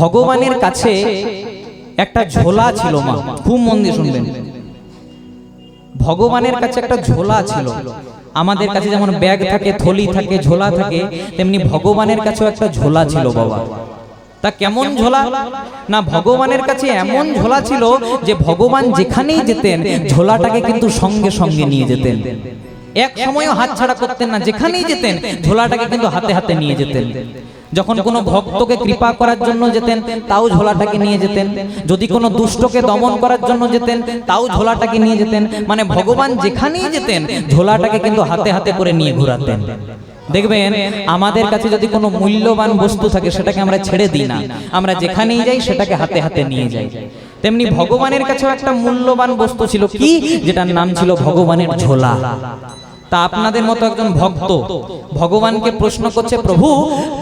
ভগবানের কাছে একটা ঝোলা ছিল মা, খুব মন দিয়ে শুনবেন। ভগবানের কাছে একটা ঝোলা ছিল। আমাদের কাছে যেমন ব্যাগ থাকে, থলি থাকে, ঝোলা থাকে, তেমনি ভগবানের কাছেও একটা ঝোলা ছিল বাবা। তা কেমন ঝোলা না, ভগবানের কাছে এমন ঝোলা ছিল যে ভগবান যেখানেই যেতেন ঝোলাটাকে কিন্তু সঙ্গে সঙ্গে নিয়ে যেতেন। এক সময়ও হাতছাড়া করতেন না, যেখানেই যেতেন ঝোলাটাকে কিন্তু হাতে হাতে নিয়ে যেতেন। যখন কোনো ভক্তকে কৃপা করার জন্য যেতেন তাও ঝোলাটাকে নিয়ে যেতেন, যদি কোনো দুষ্টকে দমন করার জন্য যেতেন তাও ঝোলাটাকে নিয়ে যেতেন। মানে ভগবান যেখানেই যেতেন ঝোলাটাকে কিন্তু হাতে হাতে করে নিয়ে ঘোরাতেন। দেখবেন আমাদের কাছে যদি কোনো মূল্যবান বস্তু থাকে সেটাকে আমরা ছেড়ে দিই না, আমরা যেখানেই যাই সেটাকে হাতে হাতে নিয়ে যাই। তেমনি ভগবানের কাছেও একটা মূল্যবান বস্তু ছিল, কি? যেটার নাম ছিল ভগবানের ঝোলা। তা আপনাদের মতো একজন ভক্ত ভগবানকে প্রশ্ন করছে, প্রভু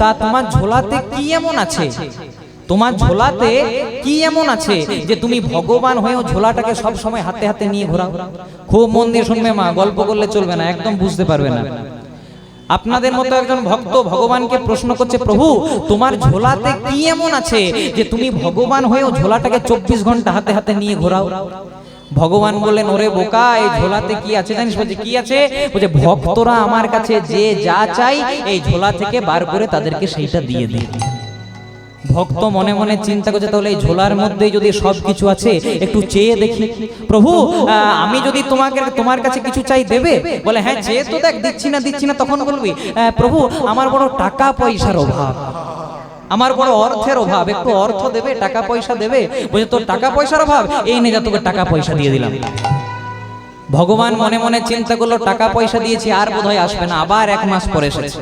তা তোমার ঝোলাতে কি এমন আছে, তোমার ঝোলাতে কি এমন আছে যে তুমি ভগবান হয়েও ঝোলাটাকে সব সময় হাতে হাতে নিয়ে ঘোরাও? খুব মন দিয়ে শুনবে মা, গল্প করলে চলবে না, একদম বুঝতে পারবে না। আপনাদের মতো একজন ভক্ত ভগবানকে প্রশ্ন করছে, প্রভু তোমার ঝোলাতে কি এমন আছে যে তুমি ভগবান হয়েও ঝোলাটাকে 24 ঘন্টা হাতে হাতে নিয়ে ঘোরাও? ভগবান বললেন, ওরে বোকা, এই ঝোলাতে কি আছে জানিস? বলছে কি আছে? বলছে ভক্তরা আমার কাছে যে যা চাই এই ঝোলা থেকে বার করে তাদেরকে সেইটা দিয়ে দিই। ভক্ত মনে মনে চিন্তা করছে, তাহলে এই ঝোলার মধ্যে যদি সবকিছু আছে একটু চেয়ে দেখি। প্রভু আমি যদি তোমার কাছে কিছু চাই দেবে? বলে হ্যাঁ চেয়ে তো দেখ, দিচ্ছি না। তখন বলবি, প্রভু আমার বড় টাকা পয়সার অভাব, আমার বড় অর্থের অভাব, একটু অর্থ দেবে, টাকা পয়সা দেবে। বলছে তোর টাকা পয়সার অভাব, এই নে যা তোকে টাকা পয়সা দিয়ে দিলাম। ভগবান মনে মনে চিন্তা করলো, টাকা পয়সা দিয়েছি আর বোধহয় আসবে না, আবার 1 মাস পরে এসেছে।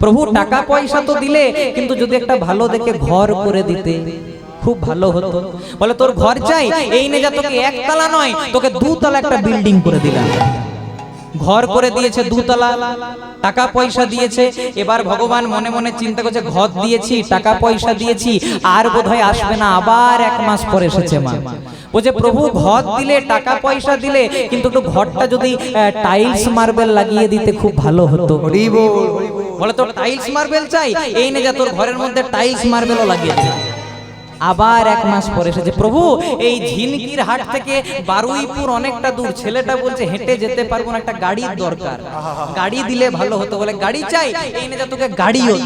প্রভু টাকা পয়সা তো দিলে, কিন্তু যদি একটা ভালো দেখে ঘর করে দিতে খুব ভালো হতো। বলে তোর ঘর চাই, এই নে যা তোকে 1 তলা নয় তোকে 2 তলা একটা বিল্ডিং করে দিলাম। ঘর করে দিয়েছে 2 তলা, টাকা পয়সা দিয়েছে। এবার ভগবান মনে মনে চিন্তা করছে, ঘর দিয়েছি, টাকা পয়সা দিয়েছি, আর বোধহয় আসবে না, আবার 1 মাস পরে এসেছে মা। বলছে প্রভু ঘর দিলে, টাকা পয়সা দিলে, কিন্তু একটু ঘরটা যদি টাইলস মার্বেল লাগিয়ে দিতে খুব ভালো হতো। বলে তোর টাইলস মার্বেল চাই, এই নে যা তোর ঘরের মধ্যে টাইলস মার্বেলও লাগিয়ে দিলাম। আবার 1 মাস পরে এসেছে, প্রভু এই ঝিনকির হাট থেকে বারুইপুর অনেকটা দূর, ছেলেটা বলছে হেঁটে যেতে পারবো না, একটা গাড়ির দরকার, গাড়ি দিলে ভালো হতো। বলে গাড়ি চাই, এই নে যা তোকে গাড়িও।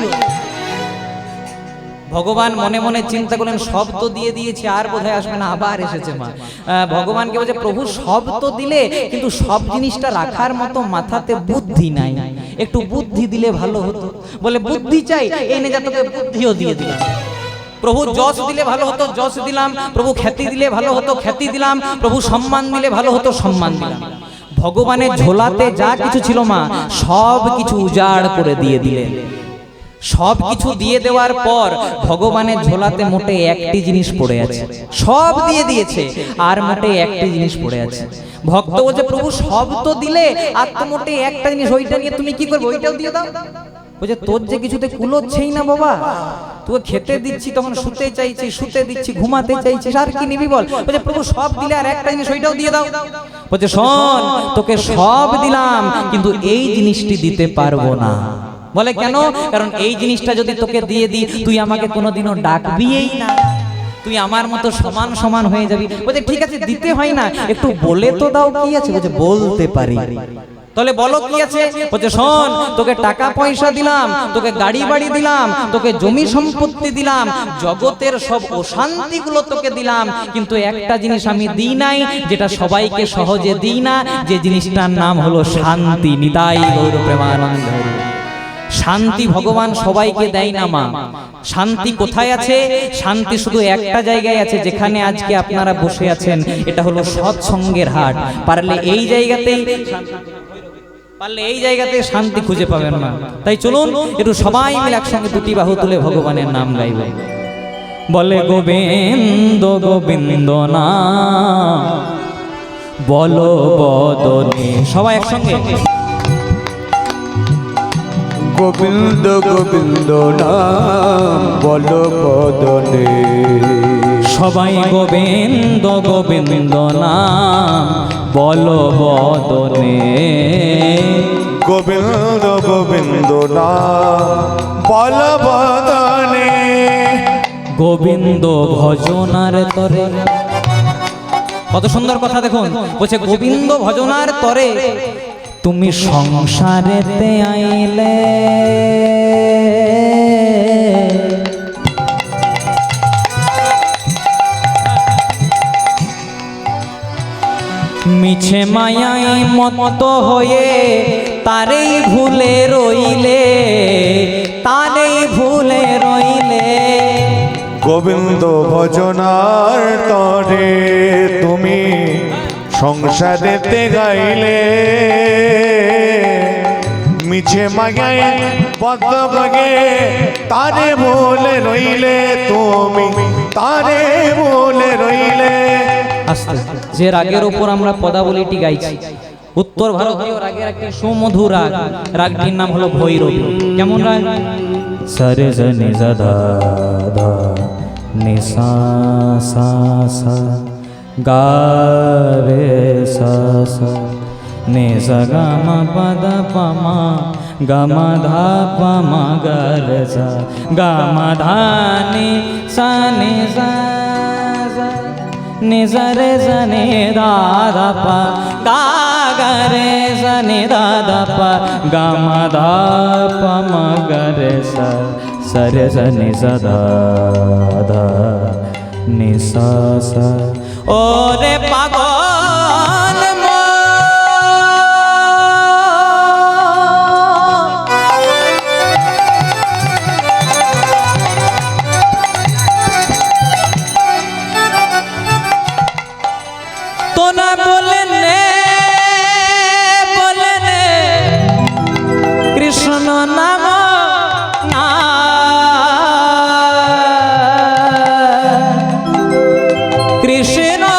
ভগবান মনে মনে চিন্তা করলেন, সব তো দিয়ে দিয়েছি, আর বোধহয় আসবে না, আবার এসেছে মা। ভগবানকে বলছে, প্রভু সব তো দিলে, কিন্তু সব জিনিসটা রাখার মতো মাথাতে বুদ্ধি নাই, একটু বুদ্ধি দিলে ভালো হতো। বলে বুদ্ধি চাই, এই নে যা তোকে বুদ্ধিও দিয়ে দিলাম। প্রভু যশ দিলে ভালো হতো, যশ দিলাম। প্রভু খ্যাতি দিলে ভালো হতো, খ্যাতি দিলাম। প্রভু সম্মান দিলে ভালো হতো, সম্মান দিলাম। ভগবানের ঝোলাতে যা কিছু ছিল মা, সব কিছু উজাড় করে দিয়ে দিলেন। সব কিছু দিয়ে দেওয়ার পর ভগবানের ঝোলাতে মোটে একটি জিনিস পড়ে আছে। সব দিয়ে দিয়েছে আর মোটে একটি জিনিস পড়ে আছে। ভক্ত বলছে, প্রভু সব তো দিলে, আর তো মোটে একটা জিনিস, ওইটা নিয়ে তুমি কি করবে? ওইটাও দিয়ে দাও। বলছে তোর যে কিছুতে কুলোচ্ছেই না বাবা, তোকে খেতে দিচ্ছি তখন শুতে চাইছি, শুতে দিচ্ছি ঘুমাতে চাইছিস, আর কি নিবি বল? বলছে প্রভু সব দিলে আর একটা জিনিস ওইটাও দিয়ে দাও। বলছে শোন, তোকে সব দিলাম কিন্তু এই জিনিসটি দিতে পারবো না। বলে কেন? কারণ এই জিনিসটা যদি তোকে দিয়ে দিই তুই আমাকে কোনোদিনও ডাকবিই না, তুই আমার মতো সমান সমান হয়ে যাবি। বলছে ঠিক আছে দিতে হয় না, একটু বলে তো দাও কি আছে। বলছে বলতে পারি। তাহলে বলো কি আছে? বলছে শোন, তোকে টাকা পয়সা দিলাম, তোকে গাড়ি বাড়ি দিলাম, তোকে জমি সম্পত্তি দিলাম, জগতের সব অশান্তিগুলো তোকে দিলাম, কিন্তু একটা জিনিস আমি দিই নাই, যেটা সবাইকে সহজে দিই না, যে জিনিসটার নাম হলো শান্তি। নিতাই গৌর প্রেমানন্দ। শান্তি ভগবান সবাইকে দেয় না মা। শান্তি কোথায় আছে? শান্তি শুধু একটা জায়গায় আছে, যেখানে আজকে আপনারা বসে আছেন, এটা হলো সৎসঙ্গের হাট। পারলে এই জায়গাতে শান্তি খুঁজে পাবেন না। তাই চলুন একটু সবাই মিলে একসঙ্গে 2টি বাহু তুলে ভগবানের নাম গাইব। বলে গোবিন্দ গোবিন্দ নাম বলো বদনে। সবাই একসঙ্গে গোবিন্দ গোবিন্দ নাম বলো বদনে। সবাই গোবিন্দ গোবিন্দ নাম বলো বদনে। গোবিন্দ গোবিন্দ নাম বলো বদনে। গোবিন্দ ভজনার তরে। কত সুন্দর কথা দেখুন, বলছে গোবিন্দ ভজনার তরে তুমি সংসারেতে আইলে, মিছে মায়াই মত হয়ে তারেই ভুলে রইলে, তারেই ভুলে রইলে। গোবিন্দ ভজনার তরে তুমি সংসারেতে গাইলে, মিছে মাগায় বদ্ধ গগে তারে বলে রইলে, তুমি তারে বলে রইলে। আস্তে যে রাগের উপর আমরা পদাবলীটি গাইছি, উত্তর ভারতীয় রাগের একটি সুমধুর রাগ, রাগটির নাম হলো ভৈরবী। কেমন রাগ? সরে জ নি জ ধা ধা নি সা সা সা গা রে সা সা নি জ গা মা পা দা পা মা গা মা ধা পা মা গা রে সা গা মা ধা নি সা নি সা সা নি জ রে জ নি দা দা পা গা গা রে জ নি দা দা পা গা মা ধা পা মা গা রে সা সা রে জ নি জ ধা ধা নি সা সা। ও রে পাগল মন, তোরা বলে নে কৃষ্ণ নাম না, কৃষ্ণ না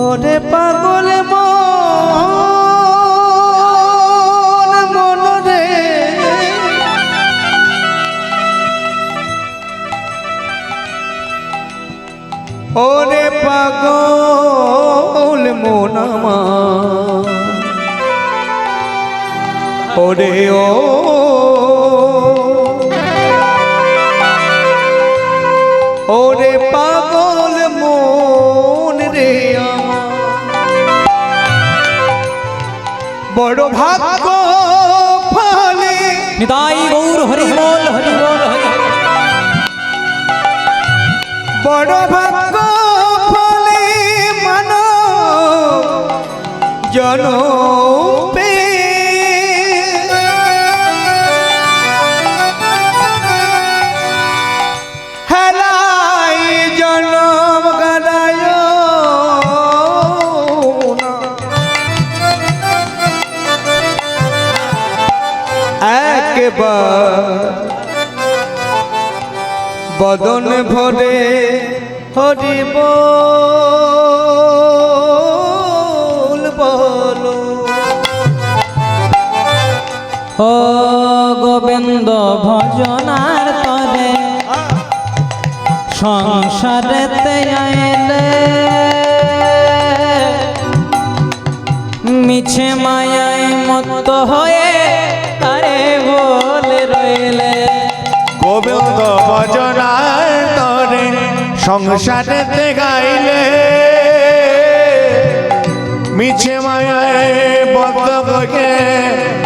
ওরে পাগল মন রে, ওরে পাগল মন আমার, ওরে ও ওরে পাগল মন রে আমার, বড় ভাগ্য ফলে নিতাই গৌর হরি বল হরি বল হরি। বড় ভাগ্য ফলে মানো জনপে, হেলাই জনম গাদায় একবার বদন ভরে হরি বল বলো। ও গোবিন্দ ভজনার তরে সংসারেতে আইলে, মিছে মায়ায় মত হয়ে তারে বলে রইলে। গোবিন্দ ভজনার তরে সংসারেতে গাইলে, মিছে মায়ায় বদ্ধ গগে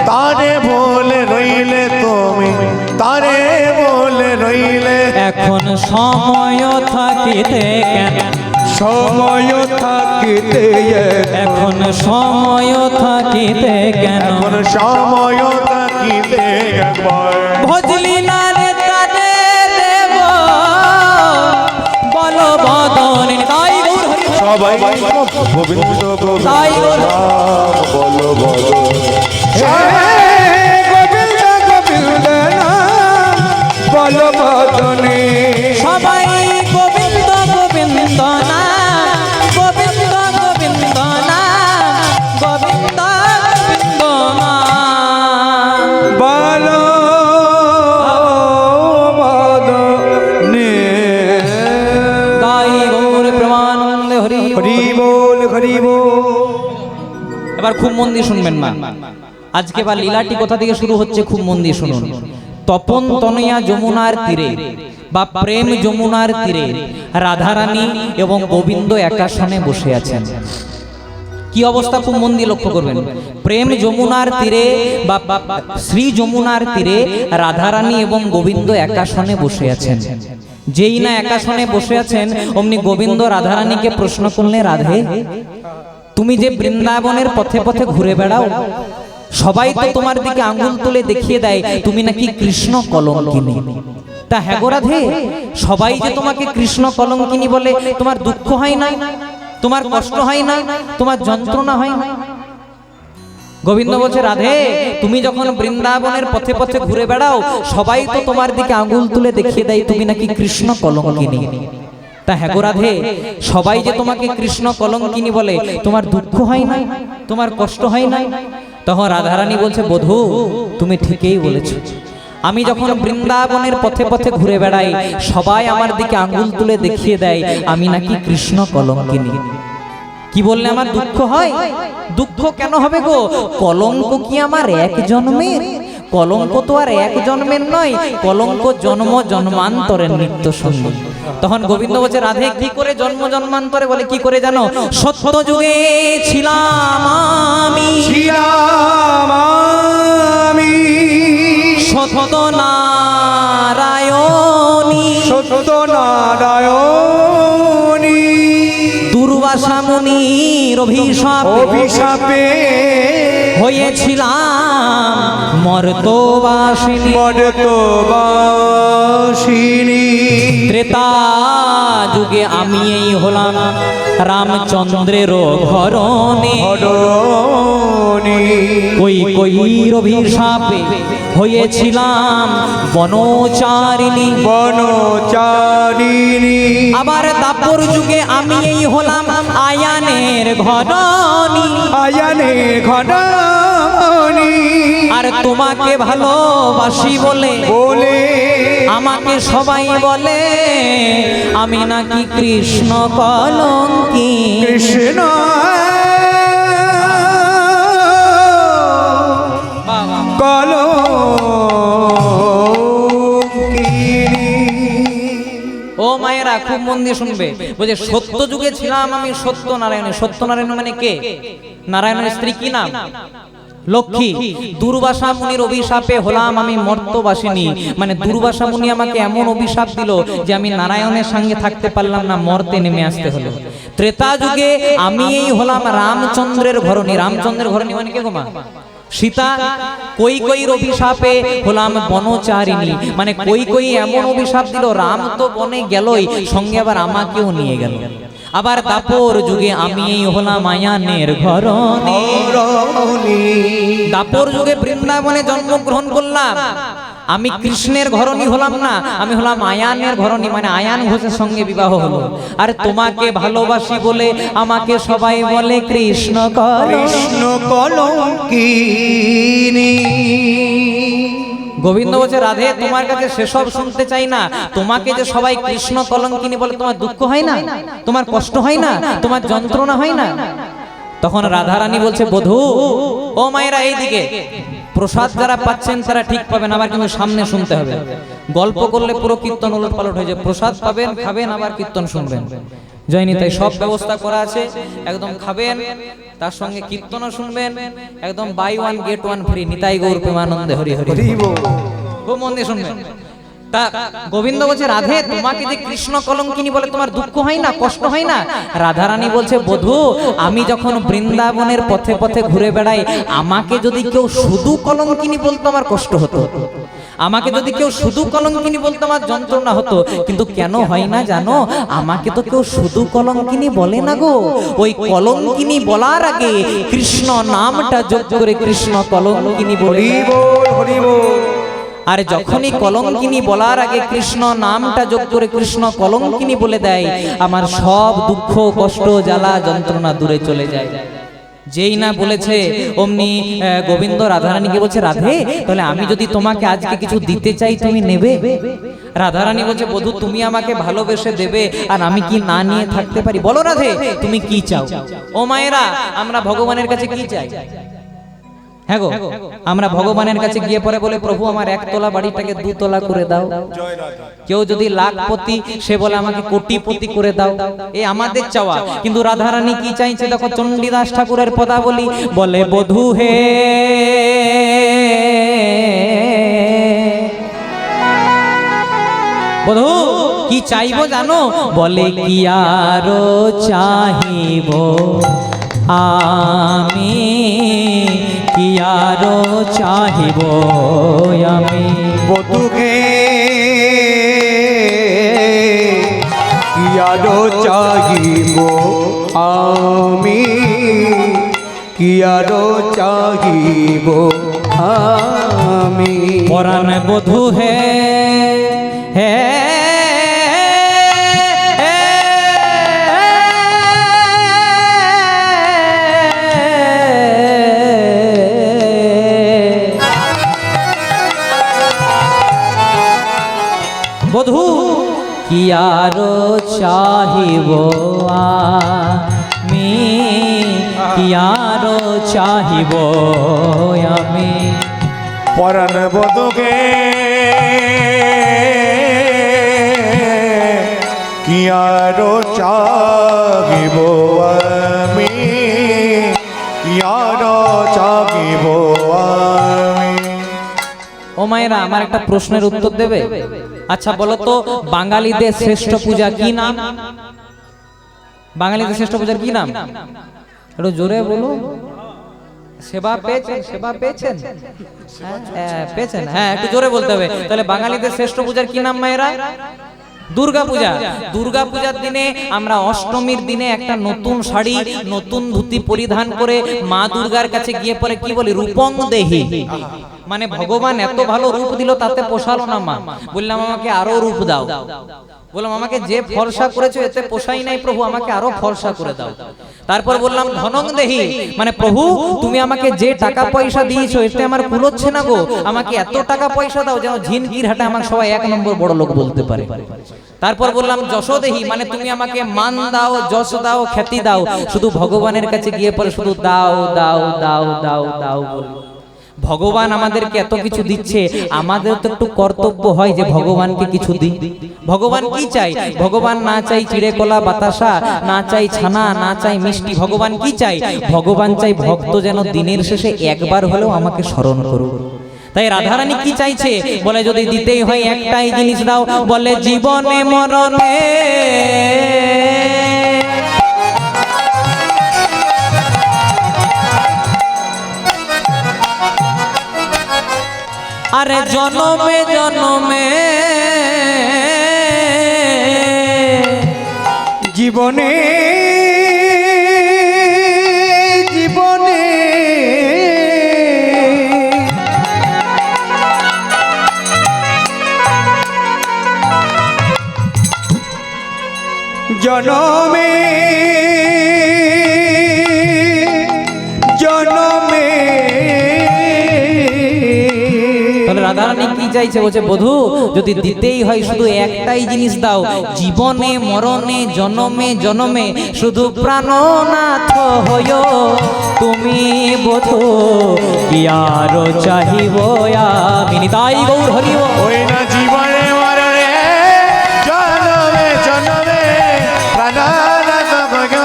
তারে বলে রইলে, তুমি তারে বলে রইলে। এখন সময় থাকিতে কেন, সময় থাকিতে এখন সময় থাকিতে কেন, এখন সময় থাকিতে একবার ভজলি না রে তারে দেব বল বদন। তাই গৌর হরি সবাই গোবিন্দ তাই গোবিন্দ নাম বলো বলো, গোবিন্দ গোবিন্দ নাম বলো বদনে। সবাই গোবিন্দ গোবিন্দ না, গোবিন্দ গোবিন্দ না, গোবিন্দ গোবিন্দ না বলো বদনে। তাই গৌর প্রেমানন্দে হরি হরি বল হরি বল। এবার খুব মন দিয়ে শুনবেন মা, আজকে বা লীলাটি কোথা থেকে শুরু হচ্ছে খুব মন দিয়ে শুনুন। তপন তনয়া যমুনার তীরে বা প্রেম যমুনার তীরে রাধারানী এবং গোবিন্দ একাসনে বসে আছেন। কি অবস্থা খুব মন দিয়ে লক্ষ্য করবেন। প্রেম যমুনার তীরে বা শ্রী যমুনার তীরে রাধারানী এবং গোবিন্দ একাসনে বসে আছেন। যেই না একাসনে বসে আছেন অমনি গোবিন্দ রাধারানীকে প্রশ্ন করলেন, রাধে তুমি যে বৃন্দাবনের পথে পথে ঘুরে বেড়াও, সবাই তো তোমার দিকে আঙ্গুল তুলে দেখিয়ে দেয় তুমি নাকি কৃষ্ণ কলঙ্কিনী। তা হ্যাঁ গো রাধে, সবাই যে তোমাকে কৃষ্ণ কলঙ্কিনী বলে, তোমার দুঃখ হয় না, তোমার কষ্ট হয় না, তোমার যন্ত্রণা হয় না? গোবিন্দ বলছে, রাধে তুমি যখন বৃন্দাবনের পথে পথে ঘুরে বেড়াও, সবাই তো তোমার দিকে আঙ্গুল তুলে দেখিয়ে দেয় তুমি নাকি কৃষ্ণ কলঙ্কিনী। তা হ্যাঁ গো রাধে, সবাই যে তোমাকে কৃষ্ণ কলঙ্কিনী বলে, তোমার দুঃখ হয় না, তোমার কষ্ট হয় না? তখন রাধারানী বলছে, বধূ তুমি ঠিকই বলেছ, আমি যখন বৃন্দাবনের পথে পথে ঘুরে বেড়াই, সবাই আমার দিকে আঙ্গুল তুলে দেখিয়ে দেয় আমি নাকি কৃষ্ণ কলঙ্কিনী। কি বললে আমার দুঃখ হয়? দুঃখ কেন হবে গো? কলঙ্ক কি আমার এক জন্মের? কলঙ্ক তো আর এক জন্মের নয়, কলঙ্ক জন্ম জন্মান্তরের নিত্য সঙ্গী। তখন গোবিন্দ বলছে, রাধে কি করে জন্ম জন্মান্তরে? বলে কি করে জানো? সত্য যুগে ছিলাম আমি, সত্য নারায়ণী, সত্য নারায়ণী, দুর্বাসা মুনির অভিশাপে হয়েছিলাম মর্তবাসিনী, মর্তবাসিনী। ত্রেতা যুগে আমি এই হলাম রামচন্দ্রের ঘরণে, কই কইর অভিশাপে হয়েছিলাম বনচারিণী, বনচারিণী। আবার দাপর যুগে আমি এই হলাম আয়ানের ঘরণী, আয়ানের ঘরণী। আর তোমাকে ভালোবাসি বলে বলে আমাকে সবাই বলে আমি নাকি কৃষ্ণ কলঙ্কি। কৃষ্ণ ও মায়েরা খুব মন দিয়ে শুনবে, বলছে সত্য যুগে ছিলাম আমি সত্য নারায়ণ। সত্য নারায়ণ মানে কে? নারায়ণের স্ত্রী কি নাম? লক্ষ্মী। দুর্বাসা মুনির অভিশাপে হলাম আমি মর্তবাসিনী, মানে দুর্বাসা মুনি আমাকে এমন অভিশাপ দিল যে আমি নারায়ণের সঙ্গে থাকতে পারলাম না, মর্তে নেমে আসতে হলো। ত্রেতা যুগে আমি এই হলাম রামচন্দ্রের ঘরণী। রামচন্দ্রের ঘরণী মানে কে গো মা? সীতা। কই কইর অভিশাপে হলাম বনচারিণী, মানে কই কই এমন অভিশাপ দিল, রাম তো বনে গেলই, সঙ্গে আবার আমাকেও নিয়ে গেল। আবার দাপর যুগে আমি এই হলাম আয়ানের ঘরণী। দাপর যুগে বৃন্দাবনে জন্মগ্রহণ করলাম, আমি কৃষ্ণের ঘরণী হলাম না, আমি হলাম আয়ানের ঘরণী, মানে আয়ান ঘোষের সঙ্গে বিবাহ হলো। আর তোমাকে ভালোবাসি বলে আমাকে সবাই বলে কৃষ্ণ কৃষ্ণ কলঙ্কিনী। গোবিন্দ বলছে, রাধে তোমার কাছে সেসব শুনতে চাই না, তোমাকে যে সবাই কৃষ্ণ কলঙ্কিনী বলে তোমার দুঃখ হয় না, তোমার কষ্ট হয় না, তোমার যন্ত্রণা হয় না? তখন রাধারানী বলছে, বধূ ও মায়েরা এইদিকে, প্রসাদ যারা পাচ্ছেন তারা ঠিক পাবেন, আবার কিন্তু সামনে শুনতে হবে। গল্প করলে পুরো কীর্তন উলট পালট হয়ে যায়। প্রসাদ পাবেন, খাবেন, আবার কীর্তন শুনবেন। জয়নি তাই সব ব্যবস্থা করা আছে, একদম খাবেন, তার সঙ্গে কীর্তনও শুনবেন, একদম buy one get one free. Nitai Gaur প্রেমানন্দে হরি হরি। খুব মন দিয়ে শুনবেন। তা গোবিন্দ বলছে, রাধে তোমাকে যে কৃষ্ণ কলঙ্কিনী বলে তোমার দুঃখ হয় না, কষ্ট হয় না? রাধারানী বলছে, বধূ আমি যখন বৃন্দাবনের পথে পথে ঘুরে বেড়াই, আমাকে যদি কেউ শুধু কলঙ্কিনী বলতো আমার কষ্ট হতো, আমাকে যদি কেউ শুধু কলঙ্কিনী বলতো আমার যন্ত্রণা হতো। কিন্তু কেন হয় না জানো? আমাকে তো কেউ শুধু কলঙ্কিনী বলে না গো, ওই কলঙ্কিনী বলার আগে কৃষ্ণ নামটা যোগ করে কৃষ্ণ কলঙ্কিনী বলি। আর যখনই কলঙ্কিনী বলার আগে কৃষ্ণ নামটা যোগ করে কৃষ্ণ কলঙ্কিনী বলে দেয়, আমার সব দুঃখ কষ্ট জ্বালা যন্ত্রণা দূরে চলে যায়। যেই না বলেছে অমনি গোবিন্দ রাধারানীকে বলছে, রাধে তাহলে আমি যদি তোমাকে আজকে কিছু দিতে চাই তুমি নেবে? রাধারানী বলছে, বধূ তুমি আমাকে ভালোবেসে দেবে আর আমি কি না নিয়ে থাকতে পারি? বলো রাধে তুমি কি চাও? ও মায়েরা, আমরা ভগবানের কাছে কি চাই? হ্যাঁ গো, আমরা ভগবানের কাছে গিয়ে পরে বলে, প্রভু আমার 1 তলা বাড়িটাকে 2 তলা করে দাও। কেউ যদি লাখপতি, সে বলে আমাকে কোটিপতি করে দাও। এই আমাদের চাওয়া। কিন্তু রাধারানী কি চাইছে দেখো, চণ্ডীদাস ঠাকুরের পদাবলী বলে, বধূ হে বধূ কি চাইবো জানো? বলে কি আরো চাহিব আমি, কি আরো চাহিব আমি। বধূকে কি আরো চাহিব আমি, কি আরো চাহিব আমি। পরাণ বধূ হে হে বধূ কি আরো চাহিব আমি, কি আরো চাহিব আমি। পরাণ বধূকে কি আরো চাহিব আমি, কি আরো চাহিব আমি। ও মায়েরা, আমার একটা প্রশ্নের উত্তর দেবে? আচ্ছা বলো তো, বাঙালিদের শ্রেষ্ঠ পূজা কি নাম? বাঙালিদের শ্রেষ্ঠ পূজার কি নাম? একটু জোরে বলো। সেবা পেয়েছেন? সেবা পেয়েছেন? হ্যাঁ পেয়েছেন। হ্যাঁ একটু জোরে বলতে হবে। তাহলে বাঙালিদের শ্রেষ্ঠ পূজার কি নাম মায়েরা? দুর্গা পূজা। দুর্গা পূজার দিনে আমরা অষ্টমীর দিনে একটা নতুন শাড়ি, নতুন ধুতি পরিধান করে মা দুর্গার কাছে গিয়ে পরে কি বলি? রূপং দেহি। মানে ভগবান এত ভালো রূপ দিল, তাতে পোষালো না মা, বললাম আমাকে আরো রূপ দাও। বললাম আমাকে যে ফর্সা করেছো এতে পোষাই নাই প্রভু, আমাকে আরো ফর্সা করে দাও। তারপর বললাম ধনং দেহি, মানে প্রভু তুমি আমাকে যে টাকা পয়সা দিয়েছো এতে আমার কুলোচ্ছে না গো, আমাকে এত টাকা পয়সা দাও যেন ঝিনকির হাটে আমাকে সবাই 1 নম্বর বড় লোক বলতে পারে। তারপর বললাম যশ দেহি, মানে তুমি আমাকে মান দাও, যশ দাও, খ্যাতি দাও। শুধু ভগবানের কাছে গিয়ে পরে শুধু দাও দাও দাও দাও দাও বল। ভগবান আমাদেরকে এত কিছু দিচ্ছে, আমাদের তো একটু কর্তব্য হয় যে ভগবানকে কিছু দিই। ভগবান কি চাই? ভগবান না চাই চিড়ে কলা বাতাসা, না চাই ছানা, না চাই মিষ্টি। ভগবান কি চাই? ভগবান চাই ভক্ত যেন দিনের শেষে একবার হলেও আমাকে স্মরণ করুক। তাই রাধারানী কি চাইছে? বলে যদি দিতেই হয় একটাই জিনিস দাও। বলে জীবনে মরণে আরে জনমে জনমে জীবনে জীবনে জনমে জনমে। তাহলে রাধারানী কি চাইছে? বলছে বধূ যদি দিতেই হয় শুধু একটাই জিনিস দাও, জীবনে মরণে জনমে জনমে শুধু প্রাণনাথ হয়ো তুমি বধূ, কি আরো চাহিব আমি। তাই গৌর হরিব। ওই না জীবনে মরণে জনমে জনমে প্রাণনাথ ভজো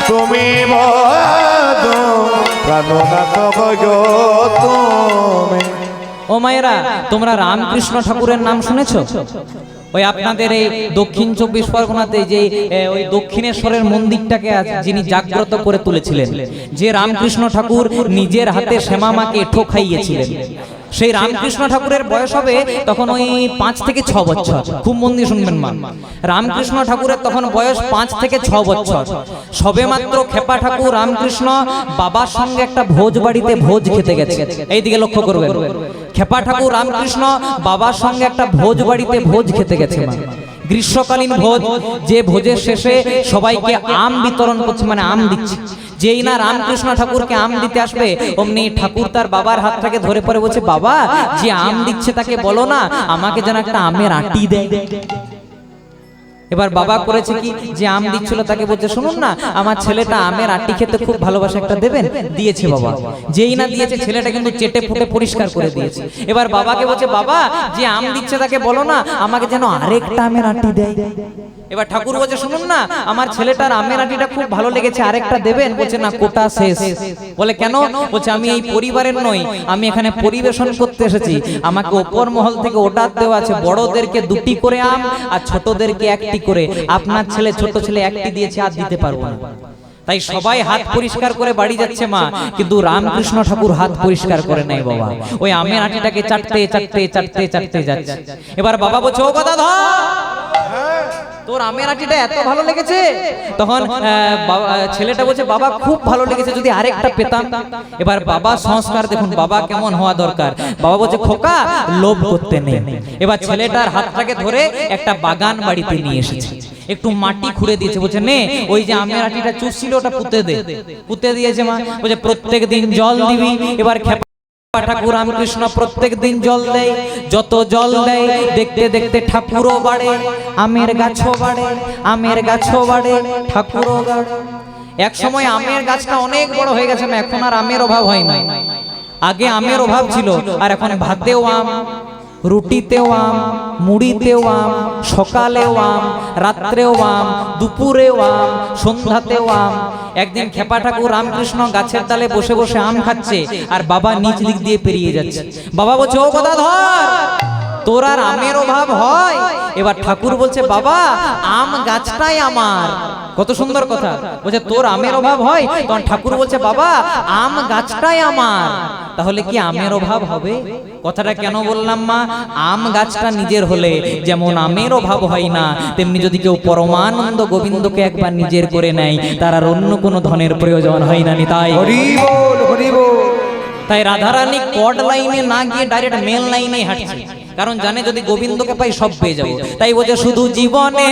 তুমি বধূ, প্রাণনাথ ভজো তুমি। ও মায়েরা, তোমরা রামকৃষ্ণ ঠাকুরের নাম শুনেছো? ওই আপনাদের এই দক্ষিণ 24 পরগনাতে যে ওই দক্ষিণেশ্বরের মন্দিরটাকে যিনি জাগ্রত করে তুলেছিলেন, যে রামকৃষ্ণ ঠাকুর নিজের হাতে শ্যামা মাকে এঁঠো খাইয়েছিলেন, সেই রামকৃষ্ণ ঠাকুরের বয়স হবে তখন ওই 5 থেকে 6 বছর। খুব মন দিয়ে শুনবেন মা, রামকৃষ্ণ ঠাকুরের তখন বয়স 5 থেকে 6 বছর। সবে মাত্র খেপা ঠাকুর রামকৃষ্ণ বাবার সঙ্গে একটা ভোজ বাড়িতে ভোজ খেতে গেছে। এইদিকে লক্ষ্য করবেন, খেপা ঠাকুর রামকৃষ্ণ বাবার সঙ্গে একটা ভোজ বাড়িতে ভোজ খেতে গেছে মা। গ্রীষ্মকালীন ভোজ, যে ভোজের শেষে সবাইকে আম বিতরণ করছে, মানে আম দিচ্ছে। যেই না রামকৃষ্ণ ঠাকুরকে আম দিতে আসবে অমনি ঠাকুর তার বাবার হাতটাকে ধরে পড়ে বলছে, বাবা যে আম দিচ্ছে তাকে বলো না আমাকে যেন একটা আমের আঁটি দেয়। এবার বাবা করেছে কি, যে আম দিচ্ছিল তাকে বলছে, শুনুন না আমার ছেলেটা আমের আঁটি খেতে খুব ভালোবাসে, একটা দেবেন। দিয়েছে বাবা। যেই না দিয়েছে ছেলেটা কিন্তু চেটে ফুটে পরিষ্কার করে দিয়েছে। এবার বাবাকে বলছে, বাবা যে আম দিচ্ছে তাকে বলো না আমাকে যেন আরেকটা আমের আঁটি দেয়। এবার ঠাকুর বলছে, শুনুন না আমার ছেলেটার আমের আঁটিটা খুব ভালো লেগেছে, আরেকটা দেবেন। বলছে, না কোটা শেষ। বলে, কেন? বলছে, আমি এই পরিবারের নই, আমি এখানে পরিবেশন করতে এসেছি, আমাকে ওপর মহল থেকে অর্ডার দেওয়া আছে বড়দেরকে 2টি করে আম আর ছোটদেরকে 1টি করে। আপনার ছেলে ছোট ছেলে 1টি দিয়েছে, আর দিতে পারবো না। তাই সবাই হাত পরিষ্কার করে বাড়ি যাচ্ছে মা, কিন্তু রামকৃষ্ণ ঠাকুর হাত পরিষ্কার করে নাই বাবা, ওই আমের আঁটিটাকে চাটতে চাটতে চাটতে চাটতে যাচ্ছে। এবার বাবা বলছে, ও কথা ধর, তোর আমের আঁটিটা এত ভালো লেগেছে। তখন ছেলেটা বলছে, বাবা খুব ভালো লেগেছে, যদি আরেকটা পেতাম। এবার বাবা সংস্কার দেখুন বাবা কেমন হওয়া দরকার। বাবা বলছে, খোকা লোভ করতে নেই। এবার ছেলেটার হাতটাকে ধরে একটা বাগান বাড়িতে নিয়ে এসেছে, একটু মাটি খুঁড়ে দিয়েছে। বলছে, নে ওই যে আমের আঁটিটা চুষছিল ওটা পুঁতে দে। পুঁতে দিয়েছে মা। বলছে, প্রত্যেক দিন জল দিবি। এবার ঠাকুর রামকৃষ্ণ প্রত্যেক দিন জল দেয়, যত জল দেয় দেখতে দেখতে ঠাকুরও বাড়ে, আমের গাছও বাড়ে, আমের গাছও বাড়ে, ঠাকুরও বাড়ে। এক সময় আমের গাছটা অনেক বড় হয়ে গেছে, এখন আর আমের অভাব হয় না। আগে আমের অভাব ছিল, আর এখন ভাতেও আম, রুটিতেও আম, মুড়িতেও আম, সকালেও আম, রাত্রেও আম, দুপুরেও আম, সন্ধ্যাতেও আম। একদিন খেপা ঠাকুর রামকৃষ্ণ গাছের ডালে বসে বসে আম খাচ্ছে, আর বাবা নিচ দিক দিয়ে পেরিয়ে যাচ্ছে। বাবা বলছে, ও কথা ধর, তোর আর আমের অভাব হয়? এবার ঠাকুর বলছে, বাবা আম গাছটাই আমার। কত সুন্দর কথা। বলছে, তোর আমের অভাব হয়? তখন ঠাকুর বলছে, বাবা আম গাছটাই আমার। তাহলে কি আমের অভাব হবে? কথাটা কেন বললাম মা, আম গাছটা নিজের হলে যেমন আমের অভাব হয় না, তেমনি যদি কেউ পরমানন্দ গোবিন্দকে একবার নিজের করে নেয়, তার আর অন্য কোনো ধনের প্রয়োজন হয় না। তাই হরি বল, হরি বল। তাই রাধারানী কড লাইনে না গিয়ে ডাইরেক্ট মেল লাইনে হাঁটছে, কারণ জানে যদি গোবিন্দকে পাই সব পেয়ে যাবো। তাই বলছে, শুধু জীবনে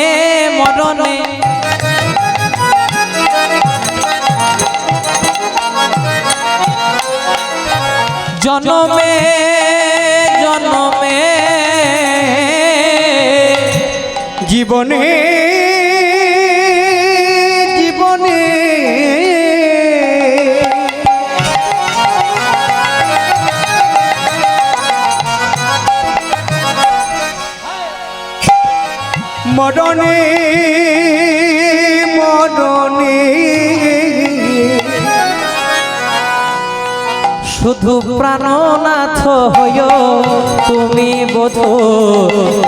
মরণে জনমে জনমে জীবনে জীবনে মরণে মরণে শুধু প্রাণনাথ হইয় তুমি বোধ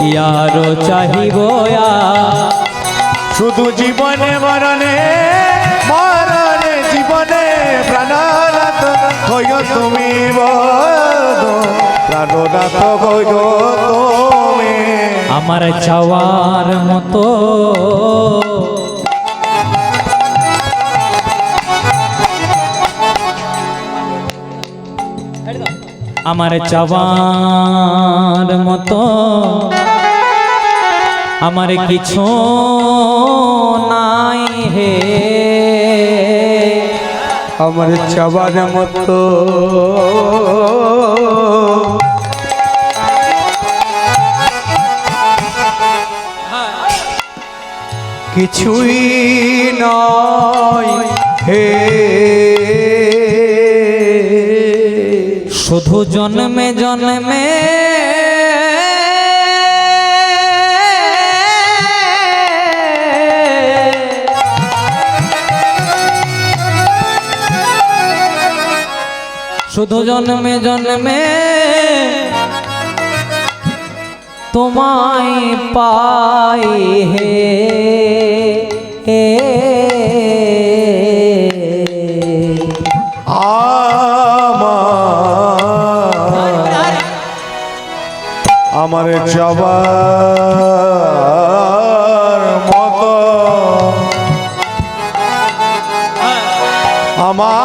ইয়ার চাহিব। শুধু জীবনে মরণে মরণে জীবনে প্রাণনাথ হইয় তুমি বধ, প্রাণনাথ হইয় তুমি। আমার চাওয়ার মতো আমার চাওয়ার মতো আমার কিছু নাই হে, আমার চাওয়ার মতো কিছুই নয় হে, শুধু জন্মে জন্মে শুধু জন্মে জন্মে তোমায় পাই হে, আমার যাবার মতো আমার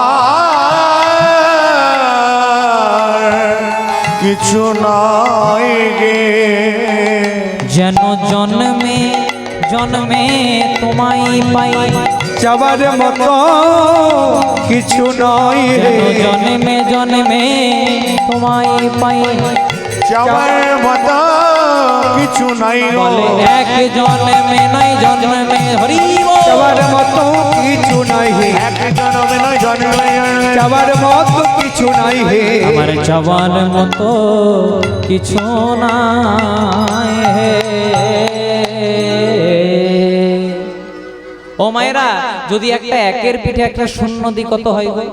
কিছু নাই গে, যেন জন্মে জন্মে তোমায় পাই। যাবার মতো কিছু নয় রে জন্মে জন্মে তোমায় পাই যাওয়ার মতো কিছু নাই গো বলে এক জন্মে নয় জন্মে হরি বল। যাওয়ার মতো কিছু নাই হে এক জন্মে নয় জন্মে যাওয়ার মতো কিছু নাই হে আমার যাওয়ার মতো কিছু নাই হে। ও মায়েরা, যদি একটা একের পিঠে একটা শূন্য দিই কত হয় গো?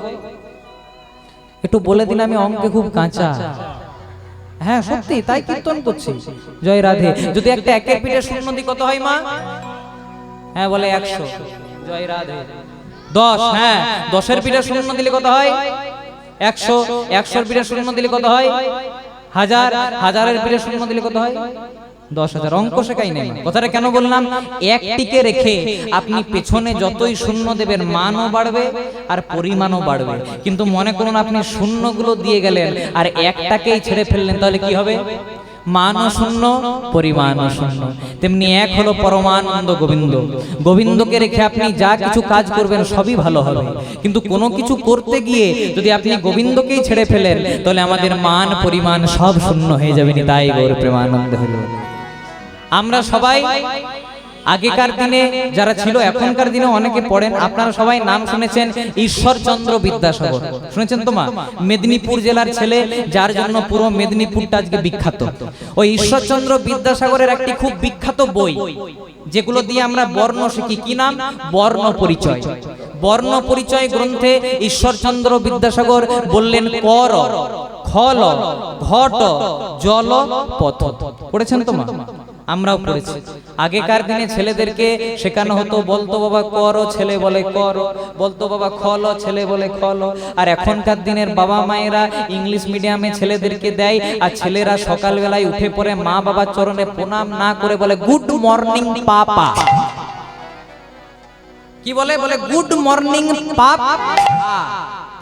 একটু বলে দিন, আমি অঙ্কে খুব কাঁচা। হ্যাঁ সত্যি, তাই কীর্তন করছি। জয় রাধে। যদি একটা একের পিঠে শূন্য দিই কত হয় মা? হ্যাঁ বলে 100। জয় রাধে। 10, হ্যাঁ 10-এর পিঠে শূন্য দিলে কত হয়? 100। 100-এর পিঠে শূন্য দিলে কত হয়? 1000। 1000-এর পিঠে শূন্য দিলে কত হয়? 10,000। অঙ্ক শেখাই নেই। কথাটা কেন বললাম? একটিকে রেখে আপনি পেছনে যতই শূন্য দেবেন মানও বাড়বে আর পরিমাণও বাড়বে। কিন্তু মনে করুন আপনি শূন্যগুলো দিয়ে গেলেন আর একটাকেই ছেড়ে ফেললেন, তাহলে কি হবে? মানও শূন্য, পরিমাণও শূন্য। তেমনি এক হলো পরমানন্দ গোবিন্দ। গোবিন্দকে রেখে আপনি যা কিছু কাজ করবেন সবই ভালো হবে, কিন্তু কোনো কিছু করতে গিয়ে যদি আপনি গোবিন্দকেই ছেড়ে ফেলেন তাহলে আমাদের মান পরিমাণ সব শূন্য হয়ে যাবে। তাই গৌর প্রেমানন্দ হলো। আমরা সবাই আগেকার দিনে যারা ছিল, এখনকার দিনে অনেকে পড়েন, আপনারা সবাই নাম শুনেছেন ঈশ্বরচন্দ্র বিদ্যাসাগর। শুনেছেন তো মা? মেদিনীপুর জেলার ছেলে, যার জন্য পুরো মেদিনীপুরটা আজকে বিখ্যাত। ওই ঈশ্বরচন্দ্র বিদ্যাসাগরের একটি খুব বিখ্যাত বই, যেগুলো দিয়ে আমরা বর্ণ শিখি। কি নাম? বর্ণ পরিচয়। বর্ণ পরিচয় গ্রন্থে ঈশ্বরচন্দ্র বিদ্যাসাগর বললেন কর, খল, ঘট, জল, পথ। পড়েছেন তো মা? আমরাও পড়েছি। আগেকার দিনে ছেলেদেরকে শেখানো হতো, বলতো বাবা কর, ছেলে বলে কর, বলতো বাবা খল, ছেলে বলে খল। আর এখনকার দিনের বাবা মায়েরা ইংলিশ মিডিয়ামে ছেলেদেরকে দেয়, আর ছেলেরা সকালবেলায় উঠে পড়ে মা বাবার চরণে প্রণাম না করে বলে গুড মর্নিং পাপা। কি বলে? বলে গুড মর্নিং পাপ।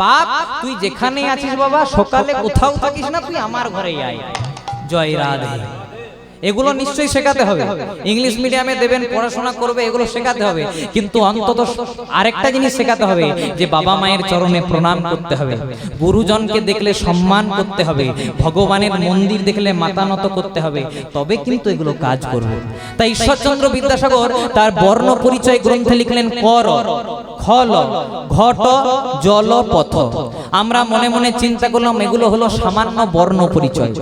পাপ, তুই যেখানে আছিস বাবা, সকালে কোথাও থাকিস না, তুই আমার ঘরে আয়। জয় রাধে। এগুলো নিশ্চয়ই শেখাতে হবে। ইংলিশ মিডিয়ামে দেবেন, পড়াশোনা করবে, এগুলো শেখাতে হবে। কিন্তু অন্তত আরেকটা জিনিস শেখাতে হবে, যে বাবা মায়ের চরণে প্রণাম করতে হবে, গুরুজনকে দেখলে সম্মান করতে হবে, ভগবানের মন্দির দেখলে মাথা নত করতে হবে, তবে কিন্তু এগুলো কাজ করবে। তাই ঈশ্বরচন্দ্র বিদ্যাসাগর তার বর্ণ পরিচয় গ্রন্থে লিখলেন কর, খল, ঘট, জল, পথ। আমরা মনে মনে চিন্তা করলাম এগুলো হলো সামান্য বর্ণ পরিচয়,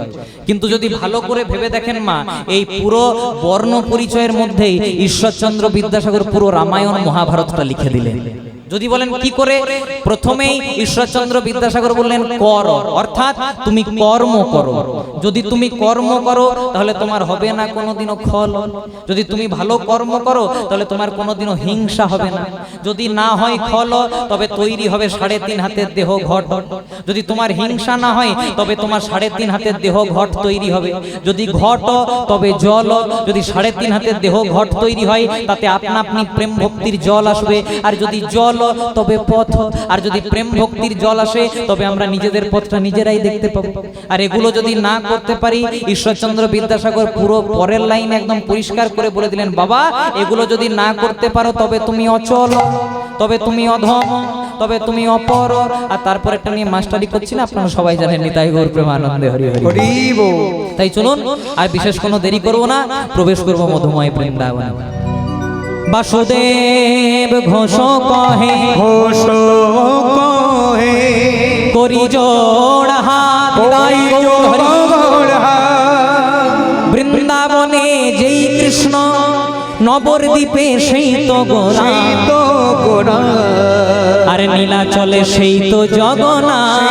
কিন্তু যদি ভালো করে ভেবে দেখেন মা, এই পুরো বর্ণ পরিচয়ের মধ্যেই ঈশ্বরচন্দ্র বিদ্যাসাগর পুরো রামায়ণ মহাভারতটা লিখে দিলেন। যদি বলেন কি করে, প্রথমেই ঈশ্বরচন্দ্র বিদ্যাসাগর বললেন কর, অর্থাৎ তুমি কর্ম করো। যদি তুমি কর্ম করো তাহলে তোমার হবে না কোনোদিনও খল। যদি তুমি ভালো কর্ম করো তাহলে তোমার কোনোদিনও হিংসা হবে না। যদি না হয় খল, তবে তৈরি হবে 3.5 হাতের দেহ ঘট। যদি তোমার হিংসা না হয় তবে তোমার 3.5 হাতের দেহ ঘট তৈরি হবে। যদি ঘট তবে জল। যদি 3.5 হাতের দেহ ঘট তৈরি হয় তাতে আপনা আপনি প্রেম ভক্তির জল আসবে। আর যদি জল তবে পথ। আর যদি প্রেম ভক্তির জল আসে তবে আমরা নিজেদের পথটা নিজেরাই দেখতে পাবো। আর এগুলো যদি না করতে পারি, ঈশ্বরচন্দ্র বিদ্যাসাগর পুরো পরের লাইন একদম পরিষ্কার করে বলে দিলেন, বাবা এগুলো যদি না করতে পারো তবে তুমি অচল, তবে তুমি অধম, তবে তুমি অপর। আর তারপর একটা নিয়ে মাস্টারি করছি না, আপনারা সবাই জানেন, নিতাই গৌর প্রেমানন্দে হরি হরি হরি বল। তাই চলুন আর বিশেষ কোনো দেরি করব না, প্রবেশ করব মধুময় বৃন্দাবনে। বাসুদেব ঘোষ কহে, ঘোষ কহে করি জোড় হাত, গাই গৌর বৃন্দাবনে যেই কৃষ্ণ, নবদ্বীপে সেই তো গোরা, আর নীলাচলে সেই তো জগন্নাথ।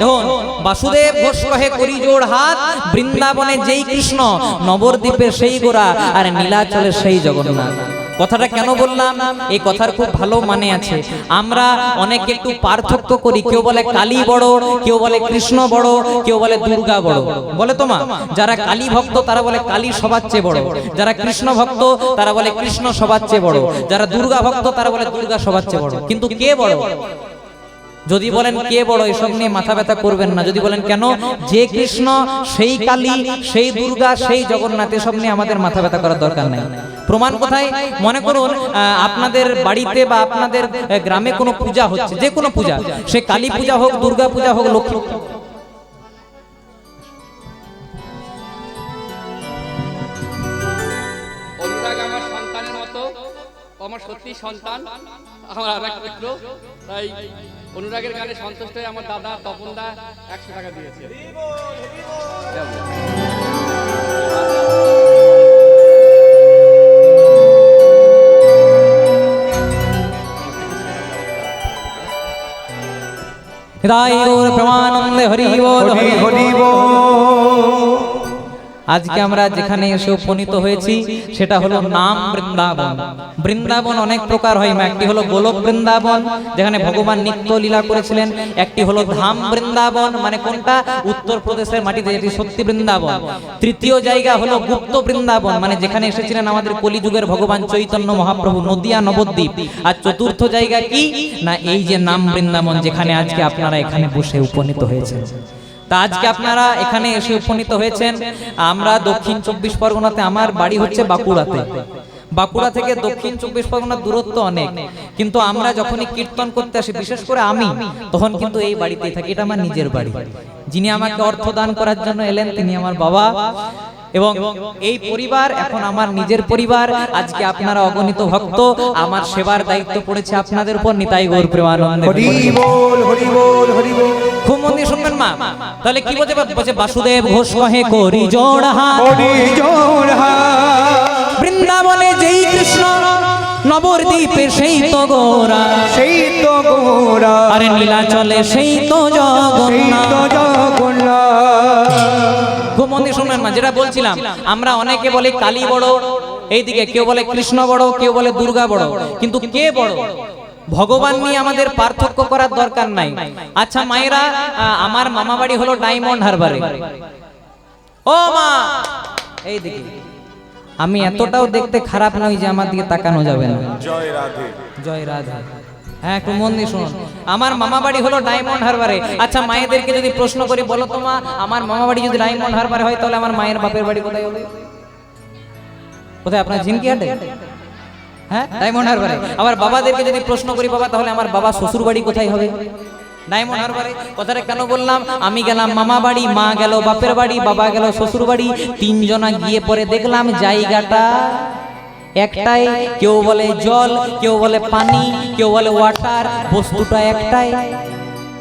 দেখুন, বাসুদেব ঘোষ কহে করি জোড় হাত, বৃন্দাবনে যেই কৃষ্ণ, নবদ্বীপে সেই গোরা, আর নীলাচলে সেই জগন্নাথ। কথাটা কেন বললাম? এই কথার খুব ভালো মানে আছে। আমরা অনেকে একটু পার্থক্য করি, কেউ বলে কালী বড়, কেউ বলে কৃষ্ণ বড়, কেউ বলে দুর্গা বড়। বলে তো মা, যারা কালী ভক্ত তারা বলে কালী সবার চেয়ে বড়, যারা কৃষ্ণ ভক্ত তারা বলে কৃষ্ণ সবার চেয়ে বড়, যারা দুর্গা ভক্ত তারা বলে দুর্গা সবার চেয়ে বড়। কিন্তু কে বড়? যদি বলেন কে বড়, এসব নিয়ে মাথা ব্যথা করবেন না। যদি বলেন কেন, যে কৃষ্ণ সেই কালী সেই দুর্গা সেই জগন্নাথ, এসব নিয়ে আমাদের মাথা ব্যথা করার দরকার নাই। প্রমাণ কোথায়? মনে করুন আপনাদের বাড়িতে বা আপনাদের গ্রামে কোনো পূজা হচ্ছে, যে কোনো পূজা, সে কালী পূজা হোক, দুর্গা পূজা হোক, লক্ষ্মী অনুরাগ আমার সন্তানের মতো, আমার সত্যি সন্তান, আমার আর এক পুত্র। তাই অনুরাগের গানে সন্তুষ্ট হয়ে আমার দাদা তপনদা 100 টাকা দিয়েছে। হৃদয় গৌর প্রেমানন্দে হরি বল হরি হরি বল। আজকে আমরা যেখানে এসে উপনীত হয়েছি সেটা হলো নাম বৃন্দাবন। বৃন্দাবন অনেক প্রকার হয় মা, একটি হলো গোলক বৃন্দাবন যেখানে ভগবান নিত্য লীলা করেছিলেন, একটি হলো ধাম বৃন্দাবন মানে কোনটা, উত্তরপ্রদেশের মাটিতে, যেটি সত্যি বৃন্দাবন। তৃতীয় জায়গা হলো গুপ্ত বৃন্দাবন মানে যেখানে এসেছিলেন আমাদের কলিযুগের ভগবান চৈতন্য মহাপ্রভু, নদিয়া নবদ্বীপ। আর চতুর্থ জায়গা কি না, এই যে নাম বৃন্দাবন যেখানে আজকে আপনারা এখানে বসে উপনীত হয়েছেন। তা আজকে আপনারা এখানে এসে উপনীত হয়েছেন। আমরা দক্ষিণ 24 পরগনাতে, আমার বাড়ি হচ্ছে বাঁকুড়াতে। বাঁকুড়া থেকে দক্ষিণ 24 পরগনার দূরত্ব অনেক, কিন্তু আমরা যখনই কীর্তন করতে আসি, বিশেষ করে আমি, তখন কিন্তু এই বাড়িতেই থাকি। এটা আমার নিজের বাড়ি। যিনি আমাকে অর্থ দান করার জন্য এলেন তিনি আমার বাবা, এবং এই পরিবার এখন আমার নিজের পরিবার। আজকে আপনারা অগণিত ভক্ত, আমার সেবার দায়িত্ব পড়েছে আপনাদের উপর। নিতাই গৌর প্রেমানন্দে হরি বল হরি বল হরি বল। খুব মন দিয়ে শুনবেন মা। তাহলে কি বলছে? বাসুদেব ঘোষ কহে করি জোড়হা, হরি জোড়হা। বৃন্দাবনে যেই কৃষ্ণ, নবদ্বীপে সেই তো গোরা, সেই তো গোরা, আরে নীলাচলে সেই তো সেই জগন্নাথ। তো জগন্নাথ। খুব মন দিয়ে শুনবেন মা, যেটা বলছিলাম, আমরা অনেকে বলে কালী বড়, এইদিকে কেউ বলে কৃষ্ণ বড়, কেউ বলে দুর্গা বড়, কিন্তু কে বড় ভগবান নিয়ে আমাদের পার্থক্য করার দরকার নাই। আচ্ছা মায়েরা, আমার মামা বাড়ি হলো ডায়মন্ড হারবারে। ও মা এইদিকে, আমি এতটাও দেখতে খারাপ নই যে আমার দিকে তাকানো যাবে না। জয় রাধে। জয় রাধা। হ্যাঁ একটু মন দিয়ে শুনুন, আমার মামা বাড়ি হলো ডায়মন্ড হারবারে। আচ্ছা মায়েদেরকে যদি প্রশ্ন করি, বলো তো মা, আমার মামা বাড়ি যদি ডায়মন্ড হারবারে হয় তাহলে আমার মায়ের বাপের বাড়ি কোথায় হবে? কোথায়? আপনার ঝিনকিয়াটে? হ্যাঁ ডায়মন্ড হারবারে। আবার বাবাদেরকে যদি প্রশ্ন করি, বাবা তাহলে আমার বাবা শ্বশুর বাড়ি কোথায় হবে? ডায়মন্ড হারবারে। কথাটা কেন বললাম? আমি গেলাম মামা বাড়ি, মা গেল বাপের বাড়ি, বাবা গেল শ্বশুর বাড়ি, তিনজনা গিয়ে পরে দেখলাম জায়গাটা একটাই। কেউ বলে জল, কেউ বলে পানি, কেউ বলে ওয়াটার, বস্তুটা একটাই।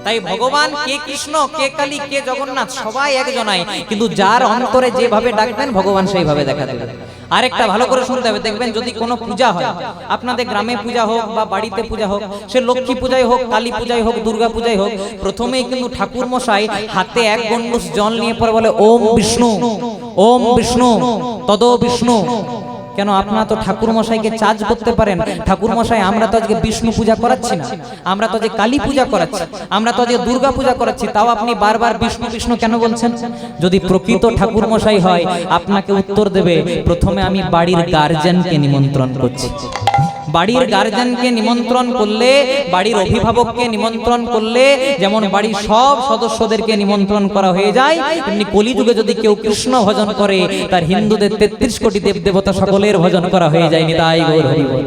তাই ভগবান কে কৃষ্ণ, কে কালী, কে জগন্নাথ, সবাই একজনাই, কিন্তু যার অন্তরে যেভাবে ডাকবেন ভগবান সেইভাবে দেখা দেবেন। আরেকটা ভালো করে শুনতে হবে, দেখবেন যদি কোনো পূজা হয়, আপনাদের গ্রামে পূজা হোক বা বাড়িতে পূজা হোক, সে লক্ষ্মী পূজাই হোক, কালী পূজাই হোক, দুর্গা পূজাই হোক, প্রথমেই কিন্তু ঠাকুর মশাই হাতে এক গণ্ডুষ জল নিয়ে পরে বলে ওম বিষ্ণু, ওম বিষ্ণু, তদ বিষ্ণু। কেন? আপনারা তো ঠাকুর মশাইকে চার্জ করতে পারেন, ঠাকুর মশাই আমরা তো আজকে বিষ্ণু পূজা করাচ্ছি না, আমরা তো আজকে কালী পূজা করাচ্ছি, আমরা তো আজকে দুর্গা পূজা করাচ্ছি, তাও আপনি বারবার বিষ্ণু বিষ্ণু কেন বলছেন? যদি প্রকৃত ঠাকুর মশাই হয় আপনাকে উত্তর দেবে, প্রথমে আমি বাড়ির গার্জেনকে নিমন্ত্রণ করছি। বাড়ির গার্জেনকে নিমন্ত্রণ করলে, বাড়ির অভিভাবককে নিমন্ত্রণ করলে যেমন বাড়ির সব সদস্যদেরকে নিমন্ত্রণ করা হয়ে যায়, তেমনি কলিযুগে যদি কেউ কৃষ্ণ ভজন করে, তার হিন্দুদের 33 কোটি দেব দেবতা সকলের ভজন করা হয়ে যায়। নিতাই গৌর হরি বল।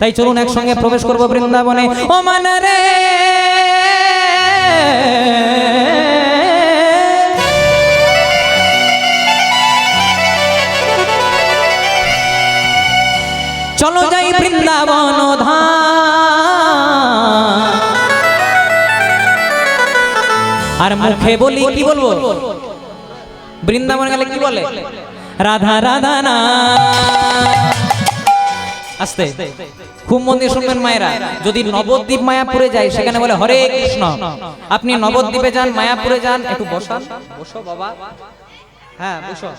তাই চলুন একসঙ্গে প্রবেশ করব বৃন্দাবনে। ও মানে রে চলো যাই বৃন্দাবন ধাম। আর মুখে বলি কি বলবো? বৃন্দাবন গেলে কি বলে? রাধা রাধা না। আস্তে খুব মন দিয়ে শুনবেন মায়েরা। যদি নবদ্বীপ মায়াপুরে যাই সেখানে বলে হরে কৃষ্ণ। আপনি নবদ্বীপে যান, মায়াপুরে যান, একটু বসান, বসো বাবা, হ্যাঁ বসো,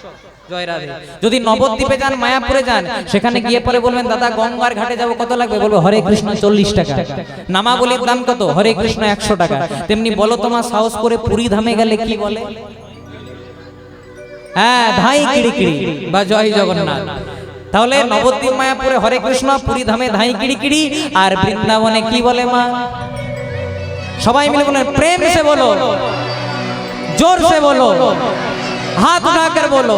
জয় রাধে। যদি নবদ্বীপে যান, মায়াপুরে যান, সেখানে গিয়ে পরে বলবেন দাদা গঙ্গার ঘাটে যাবো, কত লাগবে? বলবো হরে কৃষ্ণ 40 টাকা। নামাবলির দাম কত? হরে কৃষ্ণ 100 টাকা। তেমনি বলো তোমার সাহস করে পুরী ধামে গেলে কি বলে? হ্যাঁ ধাই কিড়ি কিড়ি বা জয় জগন্নাথ। তাহলে নবদ্বীপ মায়াপুরে হরে কৃষ্ণ, পুরী ধামে ধাই কিড়ি কিড়ি, আর বৃন্দাবনে কি বলে মা? সবাই মিলে বলেন, প্রেম সে বলো, जोर से बोलो, हाथ उठाकर बोलो,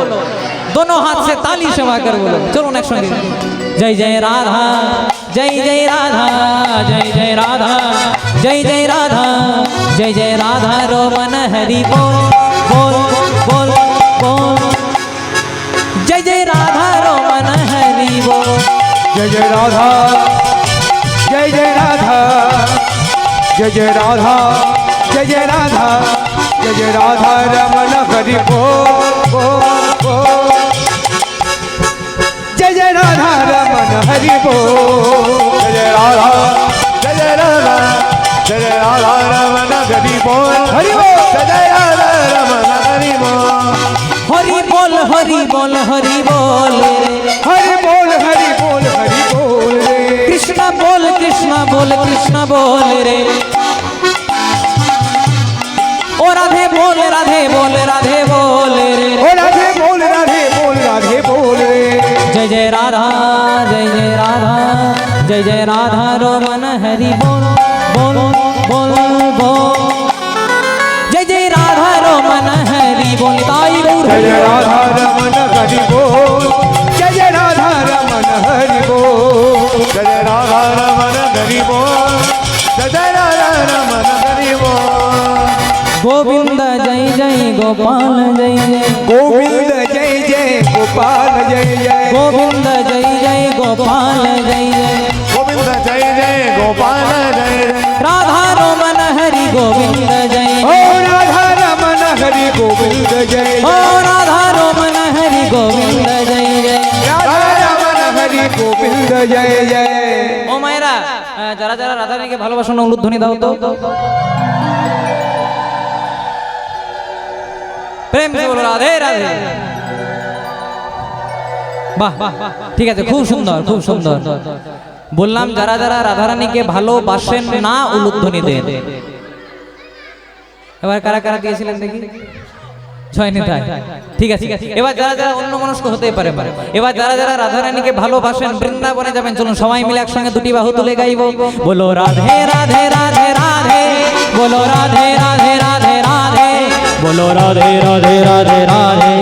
दोनों हाथ से ताली से मारकर बोलो। चलो नेक्स्ट जय जय राधा जय जय राधा जय जय राधा जय जय राधा जय जय राधा रोमन हरि बोल बोल बोल बोल जय जय राधा रोमन हरि बोल जय जय राधा जय जय राधा जय जय राधा जय जय राधा जय जय राधा रमन हरि बोल बोल बोल जय जय राधा रमन हरि बोल जय जय राधा जय जय राधा जय जय राधा रमन हरि बोल हरि बोल जय जय राधा रमन हरि बोल हरि बोल हरि बोल हरि बोल हरि बोल हरि बोल हरि बोल रे कृष्ण बोल कृष्ण बोल रे ओ राधे बोल राधे बोल राधे बोल रे ओ राधे बोल राधे बोल राधे बोल रे जय जय राधा जय जय राधा जय जय राधा रोमन हरि बोल बोल बोल बोल जय जय राधा रोमन हरि बोल ताई गौर जय जय राधा रमन हरि बोल जय जय राधा रमन हरि बोल जय जय राधा रमन हरि बोल जय जय राधा रमन हरि बोल गोविंद जय जय गोपाल जय जय गोविंद जय जय गोपाल जय जय गोविंद जय जय गोपाल जय जय गोविंद जय जय गोपाल जय जय राधा रोमन हरि गोविंद जय ओ राधा रमन हरि गोविंद जय ओ राधा रोमन हरि गोविंद जय जय राधा रमन हरि गोविंद जय जय ও মায়েরা যারা যারা রাধারানীকে ভালোবাসো না উলুধ্বনি দাও তো প্রেম সে বলো রাধে রাধে বাহ ঠিক আছে খুব সুন্দর খুব সুন্দর বললাম যারা যারা রাধারানীকে ভালোবাসেন না উলুধ্বনি দেন এবার কারা কারা দিয়েছিলেন দেখি ছয় নেতায় ঠিক আছে এবার যারা যারা অন্য মনস্ক হতে পারে এবার যারা যারা রাধারানীকে ভালোবাসেন বৃন্দাবনে যাবেন চলুন সবাই মিলে একসঙ্গে দুটি বাহু তুলে গাইবো বলো রাধে রাধে রাধে রাধে বলো রাধে রাধে রাধে রাধে বলো রাধে রাধে রাধে রাধে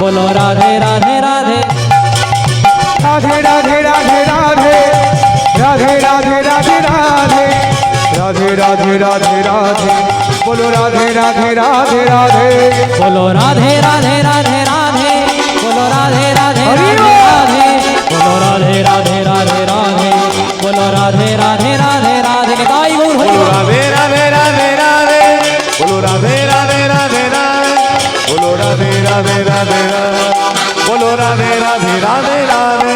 বলো রাধে রাধে রাধে राधे राधे राधे राधे राधे राधे राधे राधे राधे राधे राधे राधे बोलो राधे राधे राधे राधे बोलो राधे राधे राधे राधे बोलो राधे राधे राधे राधे बोलो राधे राधे राधे राधे बोलो राधे राधे राधे राधे निताई गौर हरि बोल। राधे राधे राधे राधे बोलो राधे राधे राधे राधे बोलो राधे राधे राधे राधे बोलो राधे राधे राधे राधे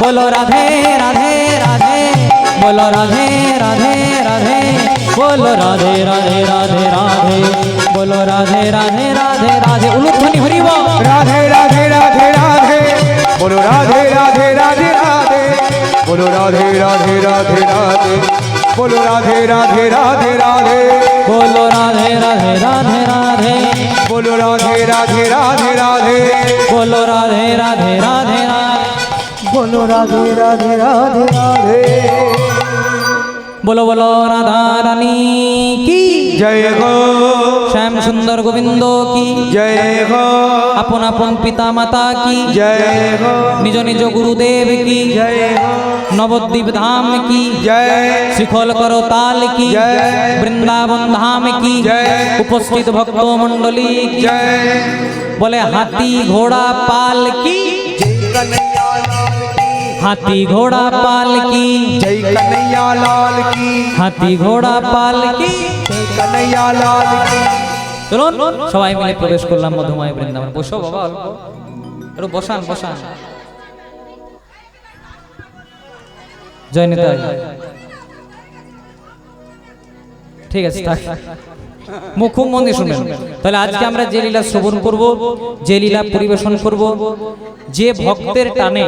बोलो राधे राधे राधे बोलो राधे राधे राधे बोलो राधे राधे राधे राधे बोलो राधे राधे राधे राधे उलुध्वनि हरि बोल। राधे राधे राधे राधे बोलो राधे राधे राधे राधे बोलो राधे राधे राधे राधे बोलो राधे राधे राधे राधे बोलो राधे राधे राधे राधे बोलो राधे राधे राधे राधे बोलो राधे राधे राधे राधे बोलो राधे राधे राधे राधे बोलो बोलो राधा रानी की जय हो श्याम सुंदर गोविंद की जय हो अपन अपन पिता माता की जय हो निज निज गुरुदेव की जय हो नवद्वीप धाम की जय शिखोल करो ताल की जय वृंदावन धाम की जय उपस्थित भक्तों मंडली की जय बोले हाथी घोड़ा पाल की हाथी घोड़ा पाल की जय कन्हैया लाल की हाथी घोड़ा पाल की जय कन्हैया लाल की চলুন সবাই মিলে প্রবেশ করলাম মধুময় বৃন্দাবন বসো বাবা অল্প একটু বসান বসান জয় নিতাই ঠিক আছে থাক মুখ খুব মন দিয়ে শুনবেন তাহলে আজকে আমরা যে লীলা শ্রবণ করব যে লীলা পরিবেশন করব যে ভক্তের টানে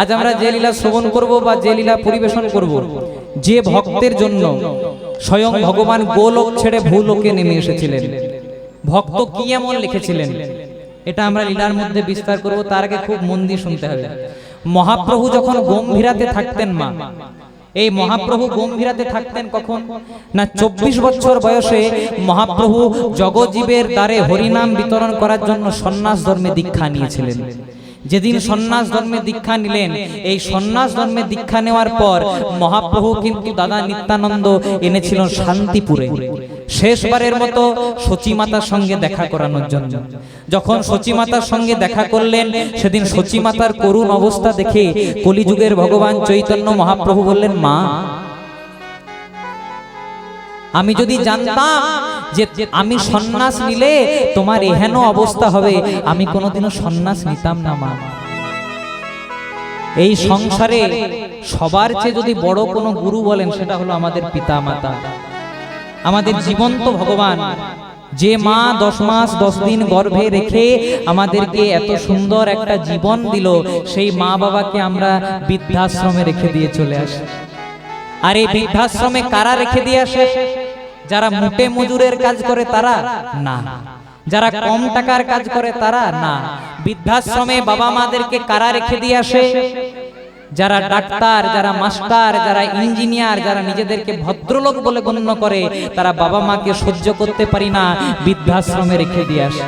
আজ আমরা যে লীলা শ্রবণ করব বা যে লীলা পরিবেশন করব যে ভক্তের জন্য স্বয়ং ভগবান গোলোক ছেড়ে ভূলোকে নেমে এসেছিলেন ভক্ত কি এমন লিখেছিলেন এটা আমরা লীলার মধ্যে বিস্তার করব তার আগে খুব মন দিয়ে শুনতে হবে মহাপ্রভু যখন গম্ভীরাতে থাকতেন মা এই মহাপ্রভু গম্ভীরাতে থাকতেন কখন না 24 বছর বয়সে মহাপ্রভু জগজীবের দ্বারে হরিনাম বিতরণ করার জন্য সন্ন্যাস ধর্মে দীক্ষা নিয়েছিলেন। যেদিন সন্ন্যাস ধর্মে দীক্ষা নিলেন, এই সন্ন্যাস ধর্মে দীক্ষা নেওয়ার পর মহাপ্রভু কিন্তু দাদা নিত্যানন্দ এনেছিলেন শান্তিপুরে শেষবারের মতো সচিমাতার সঙ্গে দেখা করানোর জন্য। যখন সচিমাতার সঙ্গে দেখা করলেন, সেদিন সচিমাতার করুণ অবস্থা দেখে কলিযুগের ভগবান চৈতন্য মহাপ্রভু বললেন, মা, আমি যদি জানতাম যে আমি সন্ন্যাস নিলে তোমার এহেন অবস্থা হবে, আমি কোনোদিনও সন্ন্যাস নিতাম না মা। এই সংসারে সবার চেয়ে যদি বড় কোনো গুরু বলেন, সেটা হলো আমাদের পিতা মাতা, আমাদের জীবন্ত ভগবান। যে মা 10 মাস 10 দিন গর্ভে রেখে আমাদেরকে এত সুন্দর একটা জীবন দিল, সেই মা বাবাকে আমরা বৃদ্ধাশ্রমে রেখে দিয়ে চলে আসি। আর এই বৃদ্ধাশ্রমে কারা রেখে দিয়ে আসে? যারা মুটে মজুরের কাজ করে তারা না, যারা কম টাকার কাজ করে তারা না। বৃদ্ধাশ্রমে বাবা মাদেরকে কারা রেখে দিয়ে আসে? যারা ডাক্তার, যারা মাস্টার, যারা ইঞ্জিনিয়ার, যারা নিজেদেরকে ভদ্রলোক বলে গণ্য করে, তারা বাবা মাকে সহ্য করতে পারি না, বৃদ্ধাশ্রমে রেখে দিয়ে আসে।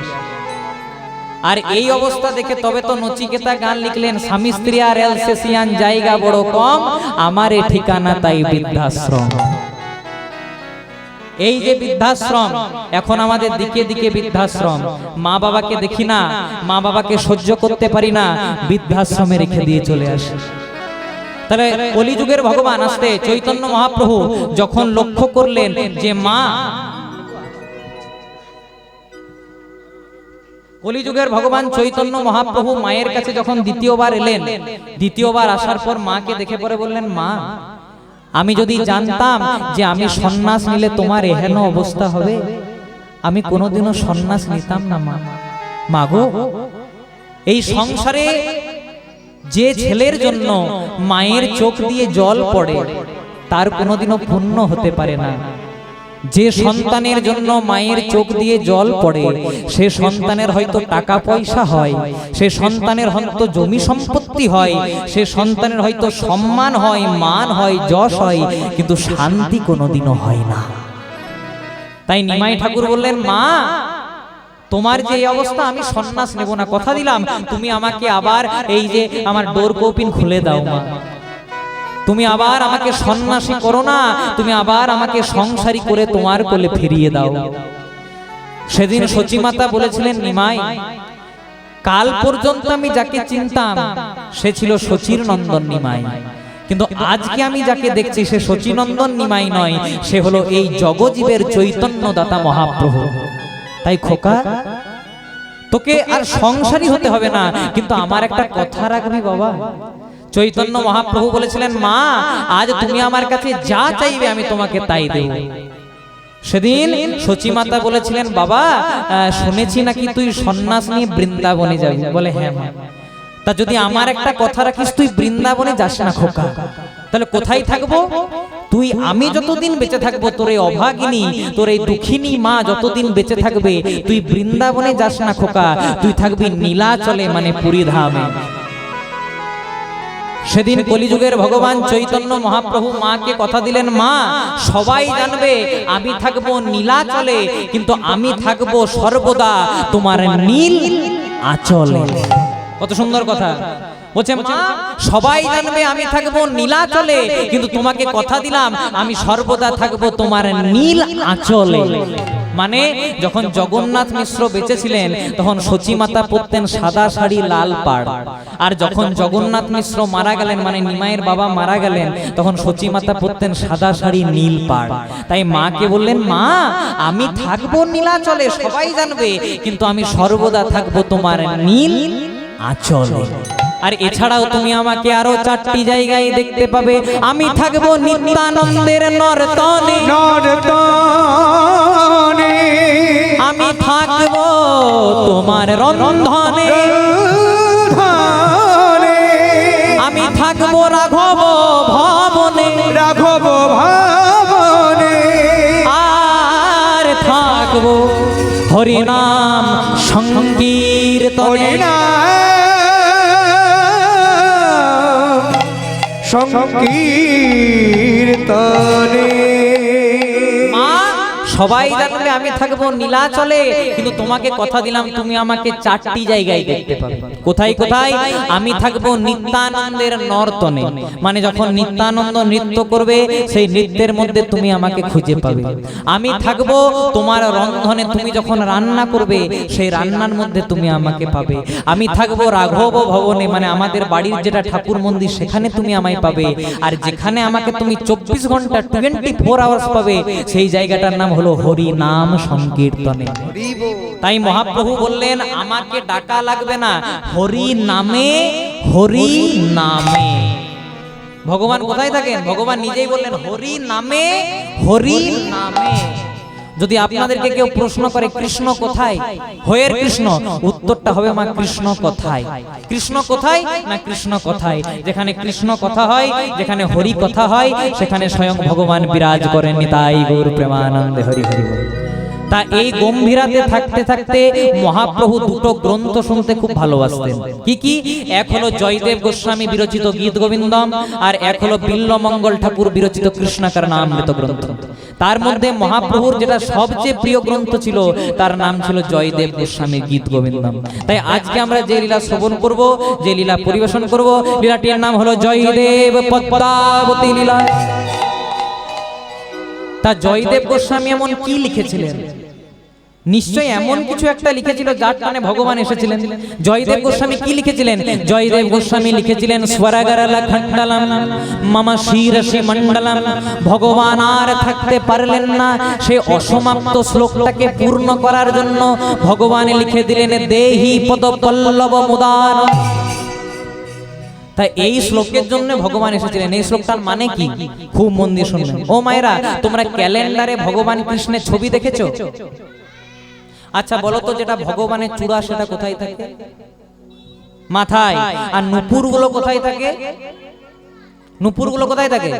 আর এই অবস্থা দেখে তবে তো নচিকেতা গান লিখলেন, স্বামী স্ত্রী আর এলসেসিয়ান জায়গা বড় কম, আমারে ঠিকানা তাই বৃদ্ধাশ্রম। এই যে বৃদ্ধাশ্রম, এখন আমাদের দিকে দিকে বৃদ্ধাশ্রম। মা বাবাকে দেখি না, মা বাবাকে সহ্য করতে পারি না, বৃদ্ধাশ্রমে রেখে দিয়ে চলে আসে। তাহলে কলিযুগের ভগবান আসতে চৈতন্য মহাপ্রভু যখন লক্ষ্য করলেন যে মা, কলিযুগের ভগবান চৈতন্য মহাপ্রভু মায়ের কাছে যখন দ্বিতীয়বার এলেন, দ্বিতীয়বার আসার পর মাকে দেখে পরে বললেন, মা, আমি যদি জানতাম যে আমি সন্ন্যাস নিলে তোমার এহেন অবস্থা হবে, আমি কোনোদিনও সন্ন্যাস নিতাম না মা। মাগো, এই সংসারে যে ছেলের জন্য মায়ের চোখ দিয়ে জল পড়ে, তার কোনোদিনও পুণ্য হতে পারে না। যে সন্তানের জন্য মায়ের চোখ দিয়ে জল পড়ে, সে সন্তানের হয়তো টাকা পয়সা হয়, সে সন্তানের হয়তো জমি সম্পত্তি হয়, সে সন্তানের হয়তো সম্মান হয়, মান হয়, যশ হয়, কিন্তু শান্তি কোনোদিনও হয় না। তাই নিমাই ঠাকুর বললেন, মা, তোমার যে অবস্থা, আমি সন্ন্যাস নেব না, কথা দিলাম, তুমি আমাকে আবার এই যে আমার ডোর কৌপিন খুলে দাও মা, তুমি আবার আমাকে সন্ন্যাসী করো না, তুমি আবার আমাকে সংসারী করে তোমার কোলে ফিরিয়ে দাও। সেদিন সচিমাতা বলেছিলেন, নিমাই, কাল পর্যন্ত আমি যাকে চিনতাম সে ছিল শচীর নন্দন নিমাই, কিন্তু আজকে আমি যাকে দেখছি সে শচীনন্দন নিমাই নয়, সে হলো এই জগজীবের চৈতন্য দাতা মহাপ্রভু। তাই খোকা, তোকে আর সংসারী হতে হবে না, কিন্তু আমার একটা কথা রাখবি বাবা। চৈতন্য মহাপ্রভু বলেছিলেন, মা, আজ তুমি আমার কাছে যা চাইবে আমি তোমাকে তাই দেব। সেদিন সচিমাতা বলেছিলেন, বাবা, শুনেছি নাকি তুই সন্ন্যাস নিয়ে বৃন্দাবনে যাবি। বলে, হ্যাঁ মা। তা যদি আমার একটা কথা রাখিস, তুই বৃন্দাবনে যাস না খোকা, তাহলে কোথায় থাকবো? তুই, আমি যতদিন বেঁচে থাকবো, তোর এই অভাগিনী, তোর এই দুঃখিনী মা যতদিন বেঁচে থাকবে, তুই বৃন্দাবনে যাস না খোকা, তুই থাকবি নীলাচলে, মানে পুরী ধামে। সেদিন কলিযুগের ভগবান চৈতন্য মহাপ্রভু মাকে কথা দিলেন, মা, সবাই জানবে আমি থাকবো নীলাচলে, কিন্তু আমি থাকবো সর্বদা তোমার নীল আঁচলে। কত সুন্দর কথা বলছে, মা, সবাই জানবে আমি থাকবো নীলাচলে, কিন্তু তোমাকে কথা দিলাম আমি সর্বদা থাকবো তোমার নীল আঁচলে। মানে যখন জগন্নাথ মিশ্র বেঁচে ছিলেন, তখন সচিমাতা পরতেন সাদা শাড়ি, লাল পাড়। আর যখন জগন্নাথ মিশ্র মারা গেলেন, মানে নিমাইয়ের বাবা মারা গেলেন, তখন সচিমাতা পরতেন সাদা শাড়ি, নীল পাড়। তাই মাকে বললেন, মা, আমি থাকবো নীলাচলে, সবাই জানবে, কিন্তু আমি সর্বদা থাকবো তোমার নীল আঁচলে। আর এছাড়াও তুমি আমাকে আরো 4টি জায়গায় দেখতে পাবে। আমি থাকবো নিত্যানন্দের নর্তনে, আমি থাকবো তোমার রন্ধনে, আমি থাকবো রাঘব ভবনে, আর থাকবো হরিনাম সংকীর্তনে, সংকীর্তনে। মা সবাই জানবে আমি থাকবো নীলাচলে, কিন্তু তোমাকে কথা দিলাম তুমি আমাকে 4টি জায়গায় দেখতে পাবে। কোথায় কোথায়? আমি থাকবো নিত্যানন্দের নর্তনে, মানে যখন নিত্যানন্দ নৃত্য করবে সেই নৃত্যের মধ্যে তুমি আমাকে খুঁজে পাবে। আমি থাকবো তোমার রন্ধনে, তুমি যখন রান্না করবে সেই রান্নার মধ্যে তুমি আমাকে পাবে। আমি থাকবো রাঘব ভবনে, মানে আমাদের বাড়ির যেটা ঠাকুর মন্দির সেখানে তুমি আমায় পাবে। আর যেখানে আমাকে তুমি 24 ঘন্টা 24 আওয়ার্স পাবে সেই জায়গাটার নাম হলো হরি নাম সংকীর্তনে। তাই মহাপ্রভু বললেন আমাকে ডাকা লাগবে না, হরি নামে হরি নামে। ভগবান কোথায় থাকেন? ভগবান নিজেই বললেন হরি নামে হরি নামে। যদি আপনাদেরকে কেউ প্রশ্ন করে কৃষ্ণ কোথায়, হয়ের কৃষ্ণ, উত্তরটা হবে মা কৃষ্ণ কোথায়। কৃষ্ণ কোথায় না কৃষ্ণ কোথায়। যেখানে কৃষ্ণ কথা হয়, যেখানে হরি কথা হয়, সেখানে স্বয়ং ভগবান বিরাজ করেন। নিতাই গৌর প্রেমানন্দে হরি হরি বল। তা এই গম্ভীরাতে থাকতে থাকতে মহাপ্রভু দুটো গ্রন্থ শুনতে খুব ভালোবাসতেন। কি কি? এক হলো জয়দেব গোস্বামী বিরচিত গীত গোবিন্দম, আর এক হলো বিল্লমঙ্গল ঠাকুর বিরচিত কৃষ্ণকর্ণামৃত গ্রন্থ। তার মধ্যে মহাপ্রভুর যেটা সবচেয়ে প্রিয় গ্রন্থ ছিল তার নাম ছিল জয়দেব গোস্বামী গীত গোবিন্দম। তাই আজকে আমরা যে লীলা শ্রবণ করব, যে লীলা পরিবেশন করব, লীলাটির নাম হলো জয়দেব পদ্মাবতী লীলা। তা জয়দেব গোস্বামী এমন কি লিখেছিলেন? নিশ্চয়ই এমন কিছু একটা লিখেছিল যার টানে ভগবান এসেছিলেন। জয়দেব গোস্বামী কি লিখেছিলেন? জয়দেব গোস্বামী লিখেছিলেন স্বরাগারালা খণ্ডলম মম শিরসি মণ্ডলম। ভগবান আর থাকতে পারলেন না, সেই অসমাপ্ত শ্লোকটাকে পূর্ণ করার জন্য ভগবান লিখে দিলেন দেহি পদ পল্লব মুদান। তাই এই শ্লোকের জন্য ভগবান এসেছিলেন। এই শ্লোকটার মানে কি? খুব মন দিয়ে শুনবেন। ও মায়েরা, তোমরা ক্যালেন্ডারে ভগবান কৃষ্ণের ছবি দেখেছো? আচ্ছা বলো তো, যেটা ভগবানের চূড়া সেটা কোথায় থাকে? মাথায়। আর নুপুরগুলো কোথায় থাকে? নুপুরগুলো কোথায় থাকে?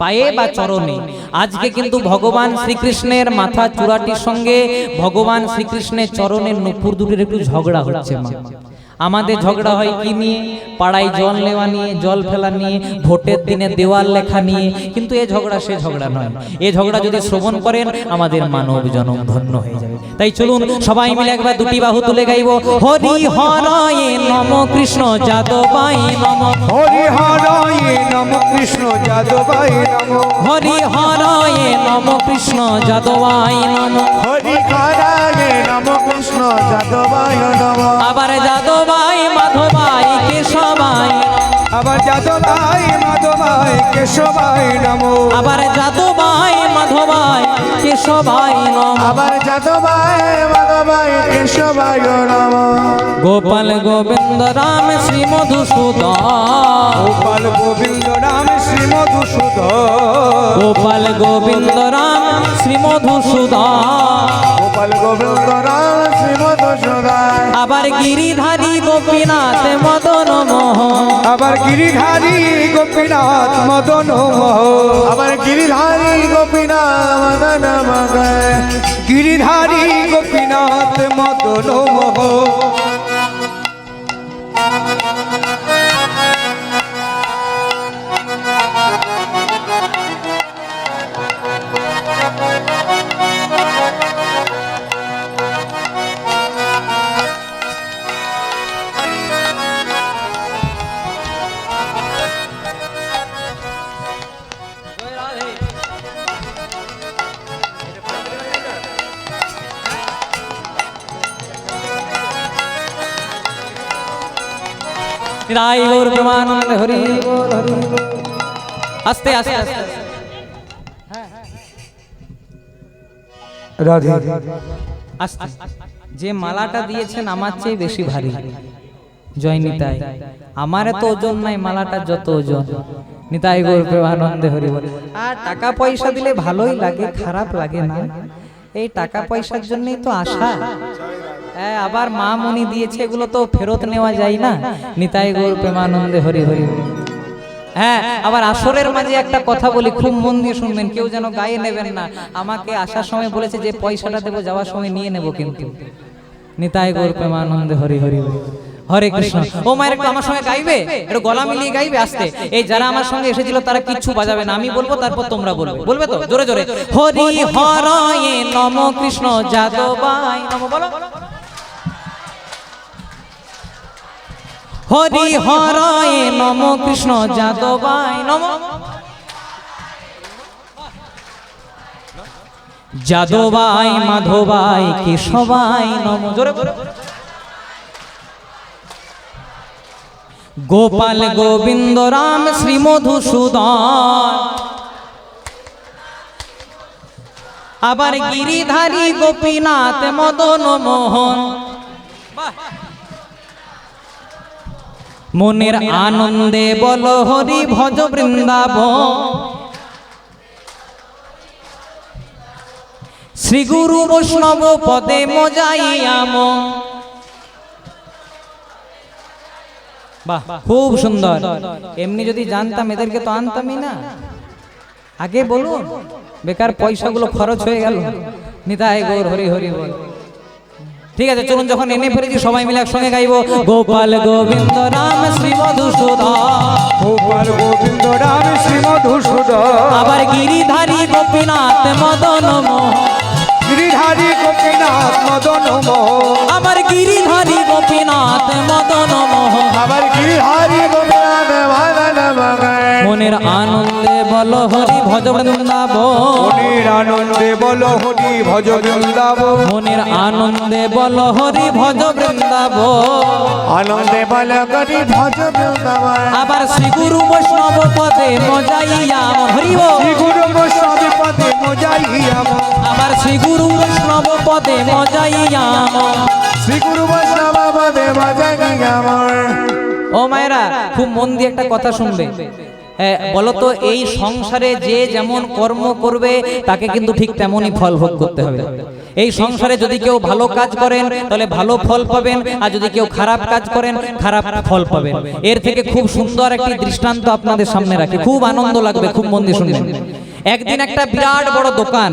পায়ে বা চরণে। আজকে কিন্তু ভগবান শ্রীকৃষ্ণের মাথা চূড়াটির সঙ্গে ভগবান শ্রীকৃষ্ণের চরণের নুপুর দুটির একটু ঝগড়া হচ্ছে। আমাদের ঝগড়া হয় কি নিয়ে? পাড়ায় জল নেওয়া নিয়ে, জল ফেলা নিয়ে, ভোটের দিনে দেওয়াল লেখা নিয়ে। কিন্তু এ ঝগড়া সে ঝগড়া নয়। এ ঝগড়া যদি শ্রবণ করেন আমাদের মানব জনম ধন্য হয়ে যাবে। তাই চলুন সবাই মিলে একবার দুটি বাহু তুলে গাইব হরি হরয়ে নম কৃষ্ণ যাদবায় নম। হরি হরয়ে নম কৃষ্ণ যাদবায় নম। হরি হরয়ে নম কৃষ্ণ যাদবায় নম। হরি হরয়ে নম কৃষ্ণ যাদবায় নম। আবার যাদবায় মাধবায় কেশবায়। আবার যাদবায় মাধবায় কেশবায় নম। আবার যাদবায় মাধবায় কেশবায় নম। আবার যাদবায় মাধবায় কেশবায় নম। গোপাল গোবিন্দ রাম শ্রী মধুসূদন। গোপাল গোবিন্দ রাম শ্রী মধুসূদন। গোপাল গোবিন্দ রাম শ্রী মধুসূদন। গোপাল গোবিন্দ রাম শ্রী মধুসূদন। আবার গিরিধারী গোপীনাথ মদন মোহন। আবার গিরিধারী গোপীনাথ মদন মোহন। আবার গিরিধারী গোপীনাথ মদন মোহন। গিরিধারী গোপীনাথ মদন মোহন। নিতাই গৌর প্রেমানন্দে হরি বল হরি বল। আস্তে আস্তে আস্তে রাধে আস্তে। যে মালাটা দিয়েছেন আমার চেয়ে বেশি ভারী। জয় নিতাই। আমার এত ওজন নাই, মালাটা যত ওজন। নিতাই গৌর প্রেমানন্দে হরি বল। আর টাকা পয়সা দিলে ভালোই লাগে, খারাপ লাগে না। এই টাকা পয়সার জন্যই তো আশা। হ্যাঁ, আবার মা মনি দিয়েছে, এগুলো তো ফেরত নেওয়া যায় না। নিতাই গৌর প্রেমানন্দে হরি হরি। হ্যাঁ, আবার আসরের মাঝে একটা কথা বলি, খুব মন দিয়ে শুনবেন, কেউ যেন গায়ে নেবেন না। আমাকে আসার সময় বলেছে যে পয়সাটা দেবো, যাওয়ার সময় নিয়ে নেব, কিন্তু নিতাই গৌর প্রেমানন্দে হরি হরি। হরে কৃষ্ণ। ও মায়ের একটু আমার সঙ্গে গাইবে, একটু গলা মিলিয়ে গাইবে আস্তে। এই যারা আমার সঙ্গে এসেছিল তারা কিচ্ছু বাজাবে না, আমি বলবো তারপর তোমরা বলবে। বলবে তো জোরে জোরে? হরি হরয়ে নম কৃষ্ণ যাদবায় নম, বলো। হরি হরয়ে নম কৃষ্ণ যাদবায় নম, যাদবায় মাধবায় কেশবায় নম, জোরে বলো। গোপাল গোবিন্দ রাম শ্রী মধুসূদন, আবার গিরিধারী গোপীনাথ মদন মোহন। মনের আনন্দে বল হরি ভজ বৃন্দাবন, শ্রী গুরু বৈষ্ণব পদে মজাইয়াম। বাহ, খুব সুন্দর। এমনি যদি জানতাম এদেরকে তো আনতামই না। আগে বলুন, বেকার পয়সাগুলো খরচ হয়ে গেল। নিতাই গৌর হরি হরি বল। ঠিক আছে, চলুন যখন এনে ফেলেছি সবাই মিলে একসঙ্গে গাইবো। গোপাল গোবিন্দ রাম শ্রী মধুসূদন, গোপাল গোবিন্দ রাম শ্রী মধুসূদন, আবার গিরিধারী গোপীনাথ মদন মোহন, গিরিধারী গোপীনাথ মদন মোহন, আবার গিরিধারী গোপীনাথ মদন মোহন। আবার গিরিধারী গোপীনাথ মদন মোহন। মনের আনন্দে বল হরি ভজ বৃন্দাবন, মনের আনন্দে বল হরি ভজ বৃন্দাবন, মনের আনন্দে বল হরি ভজ বৃন্দাবন, আনন্দে বল হরি ভজ বৃন্দাবন। আবার শ্রী গুরু বৈষ্ণব পদে মজাইয়া হরি বল। শ্রী গুরু বৈষ্ণব পদে মজাইয়াম, আবার শ্রী গুরু বৈষ্ণব পদে মজাইয়া। শ্রী গুরু বৈষ্ণব পদে মজাইয়াম। ও মায়েরা, খুব মন দিয়ে একটা কথা শুনবে। বলতো, এই সংসারে যে যেমন কর্ম করবে তাকে কিন্তু ঠিক তেমনই ফল ভোগ করতে হবে। এই সংসারে যদি কেউ ভালো কাজ করেন তাহলে ভালো ফল পাবেন, আর যদি কেউ খারাপ কাজ করেন খারাপ ফল পাবেন। এর থেকে খুব সুন্দর একটি দৃষ্টান্ত আপনাদের সামনে রাখি, খুব আনন্দ লাগবে, খুব মন দিয়ে শুনবেন। একদিন একটা বিরাট বড় দোকান,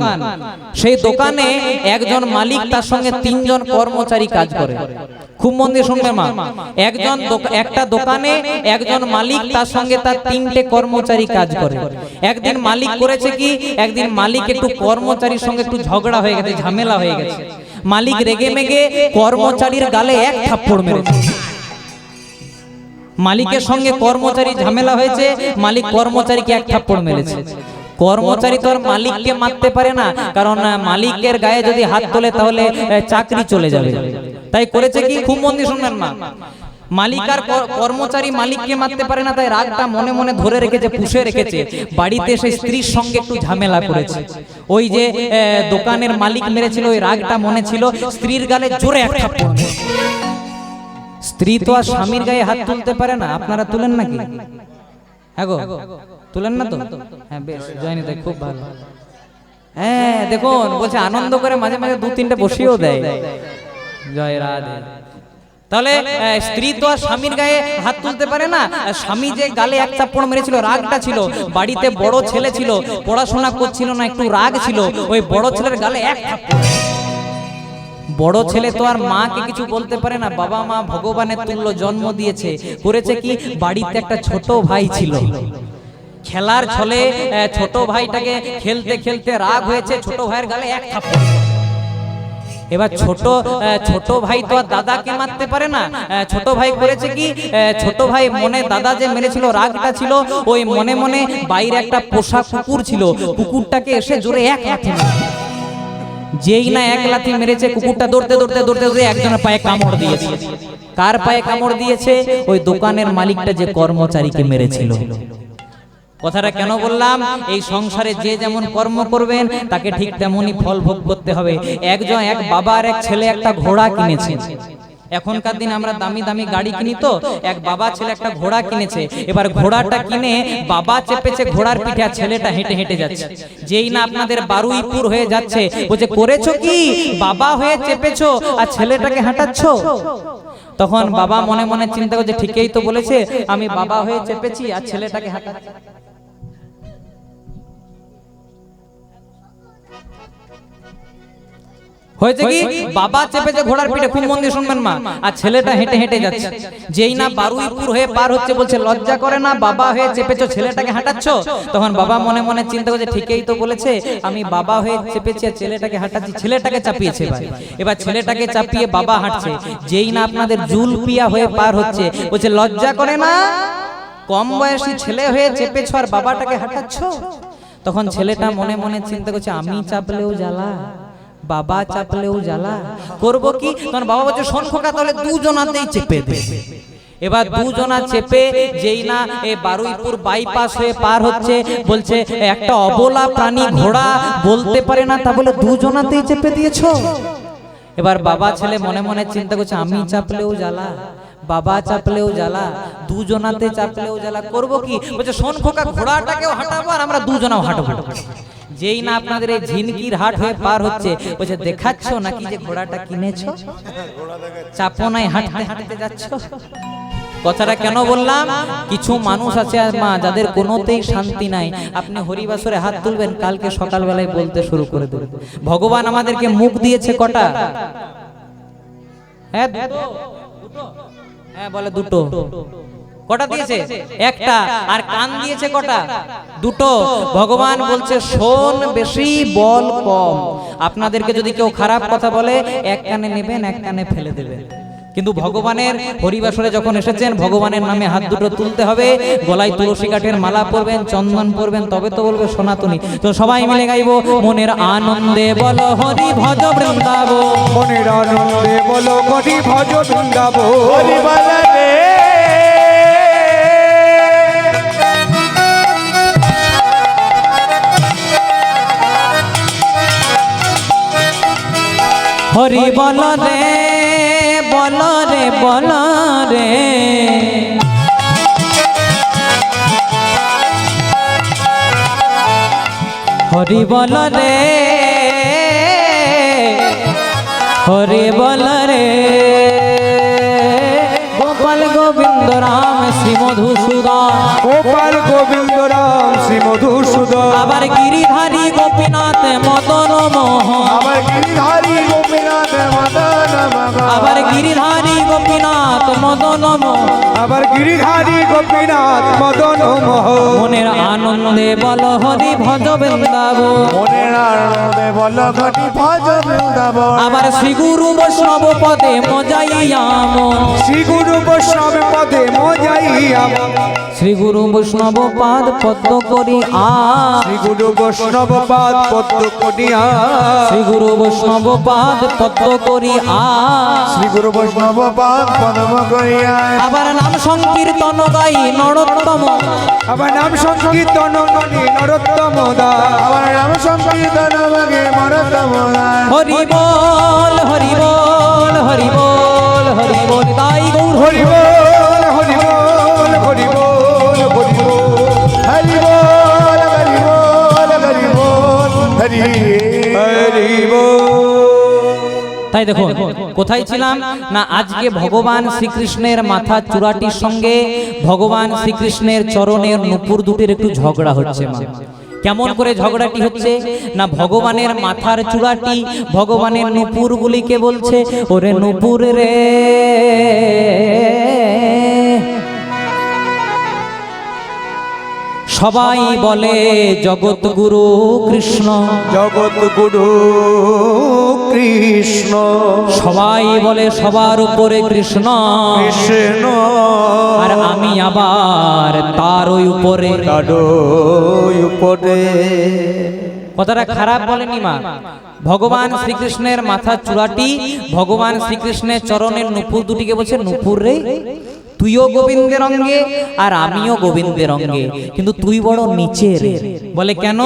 সেই দোকানে একজন মালিক তার সঙ্গে 3 জন কর্মচারী কাজ করে। খুব মন দিয়ে শুনবে মা, একটা দোকানে একজন মালিক তার সঙ্গে তার 3টে কর্মচারী কাজ করে। একদিন মালিক করেছে কি, একদিন মালিক একটু কর্মচারীর সঙ্গে একটু ঝগড়া হয়ে গেছে, ঝামেলা হয়ে গেছে। মালিক রেগে মেগে কর্মচারীর গালে এক থাপ্পড় মেরেছে। মালিকের সঙ্গে কর্মচারী ঝামেলা হয়েছে, মালিক কর্মচারীকে এক থাপ্পড় মেরেছে। কর্মচারী তো আর মালিককে মারতে পারে না, কারণ মালিকের গায়ে যদি হাত তোলে তাহলে চাকরি চলে যাবে। তাই করেছে কি, খুব মন দিয়ে শুনবেন মা, মালিক আর কর্মচারী মালিককে মারতে পারে না, তাই রাগটা মনে মনে ধরে রেখেছে, পুষে রেখেছে। বাড়িতে সেই স্ত্রীর সঙ্গে একটু ঝামেলা করেছে। ওই যে দোকানের মালিক মেরেছিল, ওই রাগটা মনে ছিল, স্ত্রীর গালে জোরে এক থাপ্পড়। স্ত্রী তো আর স্বামীর গায়ে হাত তুলতে পারে না। আপনারা তুলেন নাকি? হ্যাঁ গো, তুলেন না তো? হ্যাঁ বেশ, জয়নি তাই, খুব ভালো। হ্যাঁ দেখুন, বলছে আনন্দ করে মাঝে মাঝে 2-3টে বসিয়েও দেয়। জয় রাধে। তাহলে স্ত্রী তো আর স্বামীর গায়ে হাত তুলতে পারে না। স্বামী যে গালে এক চাপড় মেরেছিল, রাগটা ছিল। বাড়িতে বড় ছেলে ছিল, পড়াশোনা করছিল না, একটু রাগ ছিল, ওই বড় ছেলের গালে এক থাপ্পড়। বড় ছেলে তো আর মাকে কিছু বলতে পারে না, বাবা মা ভগবানের তুল্য জন্ম দিয়েছে। করেছে কি, বাড়িতে একটা ছোট ভাই ছিল, খেলার ছলে ছোট ভাইটাকে খেলতে খেলতে রাগ হয়েছে, ছোট ভাইয়ের গালে এক থাপ্পড়। এবার ছোট ভাই তো আর দাদাকে মারতে পারে না। ছোট ভাই করেছে কি, ছোট ভাই মনে, দাদা যে মেরেছিল রাগটা ছিল, ওই মনে মনে বাইরে একটা পোষা কুকুর ছিল, কুকুরটাকে এসে জোরে এক লাথি মেরেছে। যেই না এক লাথি মেরেছে, কুকুরটা দৌড়তে দৌড়তে দৌড়তে দৌড়তে একজনের পায়ে কামড় দিয়েছে। কার পায়ে কামড় দিয়েছে? ওই দোকানের মালিকটা যে কর্মচারীকে মেরেছিল। কথাটা কেন বললাম, এই সংসারে যে যেমন কর্ম করবেন তাকে ঠিক তেমনই ফল ভোগ করতে হবে। এক বাবা আর এক ছেলে একটা ঘোড়া কিনেছে। এখনকার দিন আমরা দামি দামি গাড়ি কিনি, তো এক বাবা ছেলে একটা ঘোড়া কিনেছে। এবার ঘোড়াটা কিনে বাবা চেপেছে ঘোড়ার পিঠে, আর ছেলেটা হেঁটে হেঁটে যাচ্ছে। যেই না আপনাদের বারুইপুর হয়ে যাচ্ছে, বলছে করেছো কি, বাবা হয়ে চেপেছো আর ছেলেটাকে হাঁটাচ্ছ। তখন বাবা মনে মনে চিন্তা করছে, ঠিকই তো বলেছে, আমি বাবা হয়ে চেপেছি আর ছেলেটাকে হাঁটাচ্ছি। হয়েছে কি, বাবা চেপেছে ঘোড়ার পিঠে, খুব মন দিয়ে শুনবেন মা, আর ছেলেটা হেঁটে হেঁটে যাচ্ছে। যেই না বারুইপুর হয়ে পার হচ্ছে, বলছে লজ্জা করে না, বাবা হয়ে চেপেছো, ছেলেটাকে হাঁটাচ্ছ? তখন বাবা মনে মনে চিন্তা করছে, ঠিকই তো বলেছে, আমি বাবা হয়ে চেপেছি আর ছেলেটাকে হাঁটাচ্ছি, ছেলেটাকে চাপিয়েছে। এবার ছেলেটাকে চাপিয়ে বাবা হাঁটছে। যেই না আপনাদের জুলপিয়া হয়ে পার হচ্ছে, বলছে লজ্জা করে না, কম বয়সী ছেলে হয়ে চেপেছো আর বাবাটাকে হাঁটাচ্ছ? তখন ছেলেটা মনে মনে চিন্তা করছে, আমি চাপলেও জ্বালা, বাবা চাপলেও জ্বালা, করবো কি? তখন বাবা বলছে, শোন খোকা, তাহলে দুজনাতেই চেপে দে। এবার দুজনা চেপে যেই না এই বারুইপুর বাইপাস হয়ে পার হচ্ছে, বলছে একটা অবলা প্রাণী ঘোড়া বলতে পারে না, তা বলে দুজনাতেই চেপে দিয়েছো। এবার বাবা ছেলে মনে মনে চিন্তা করছে, আমি চাপলেও জ্বালা, বাবা চাপলেও জ্বালা, দুজনাতে চাপলেও জ্বালা, করবো কি? বলছে, শোন খোকা, ঘোড়াটাকেও হাঁটাবো আর আমরা দুজনাও হাঁটবো। যেই না আপনাদের এই ঝিনকির হাট হয়ে পার হচ্ছে, বলছে দেখাচ্ছ নাকি যে ঘোড়াটা কিনেছো? চাপো নাই, হাঁটতে হাঁটতে যাচ্ছ। কথাটা কেন বললাম? কিছু মানুষ আছে মা, যাদের কোনোতেই শান্তি নাই। আপনি হরিবাসরে হাত তুলবেন, কালকে সকালবেলায় বলতে শুরু করে দেবেন, ভগবান আমাদেরকে মুখ দিয়েছে কটা? হ্যাঁ হ্যাঁ বলে দুটো। কটা দিয়েছে? একটা। আর কান দিয়েছে কটা? দুটো। ভগবান বলছে শোন বেশি, বল কম। আপনাদেরকে যদি কেউ খারাপ কথা বলে, এক কানে নেবেন, এক কানে ফেলে দেবেন। কিন্তু ভগবানের হরিবাসরে যখন এসেছেন, ভগবানের নামে হাত দুটো তুলতে হবে, গলায় তুলসী কাঠের মালা পরবেন, চন্দন পরবেন, তবে তো বলবে সনাতনী। তো সবাই মিলে গাইবো, মনের আনন্দে বলো হরি ভজ বৃন্দাবন, মনের আনন্দে বলো হরি ভজ বৃন্দাবন, হরি বলে রে। হরি বল রে, বল রে, বল রে, হরি বল রে, হরি বল রে, গোপাল গোবিন্দ রাম শ্রী মধুসূদন, গোপাল গোবিন্দ রাম শ্রী মধুসূদন, আবার গিরিধারী গোপীনাথ মদন মোহন, আবার গিরিধারী গোপীনাথ মদন মোহন, আবার গিরিধারী গোপীনাথ মদন মোহন, আবার গিরিধারী গোপীনাথ মদন মোহন, মনের আনন্দে বল হরি ভজ বৃন্দাবন, মনের আনন্দে বল হরি ভজ বৃন্দাবন, আবার শ্রী গুরু বৈষ্ণব পদে মজাইয়াম, শ্রী গুরু বৈষ্ণব পদে মজাইয়াম, শ্রী গুরু বৈষ্ণব পাদ পদ্ম করি শ্রী গুরু বৈষ্ণব পাদ পদ্ম করিয়া, শ্রী গুরু বৈষ্ণব পাদ পদ্ম করি শ্রী গুরু বৈষ্ণব পাদ পদ্ম করিয়া, আবার নাম সংকীর্তন গাই নরোত্তম, আবার নাম সংকীর্তন করি নরোত্তম দাস, আবার নাম সংকীর্তন মাগে মরতম দাস, হরি বল, হরি বল, হরি বল, হরি বল, তাই গৌর হরি বল, হরি বল, হরি বল, হরি বল, হরি বল, হরি বল, হরি বল, হরি হরি বল। তাই দেখো কোথায় ছিলাম না, আজকে ভগবান শ্রীকৃষ্ণের মাথা চূড়াটির সঙ্গে ভগবান শ্রীকৃষ্ণের চরণের নুপুর দুটির একটু ঝগড়া হচ্ছে মা। কেমন করে ঝগড়াটি হচ্ছে না, ভগবানের মাথার চূড়াটি ভগবানের নুপুরগুলিকে বলছে, ওরে নুপুর রে, সবাই বলে জগৎগুরু কৃষ্ণ, জগৎ গুরু কৃষ্ণ, সবাই বলে সবার উপরে কৃষ্ণ, কৃষ্ণ, আর আমি আবার তার ওই উপরে। তারই উপরে। কথাটা খারাপ বলেনি মা। ভগবান শ্রীকৃষ্ণের মাথার চূড়াটি ভগবান শ্রীকৃষ্ণের চরণের নুপুর দুটিকে বলছে, নুপুর রে, তুইও গোবিন্দের অঙ্গে আর আমিও গোবিন্দের অঙ্গে, কিন্তু তুই বড় নিচে রে। বলে কেন?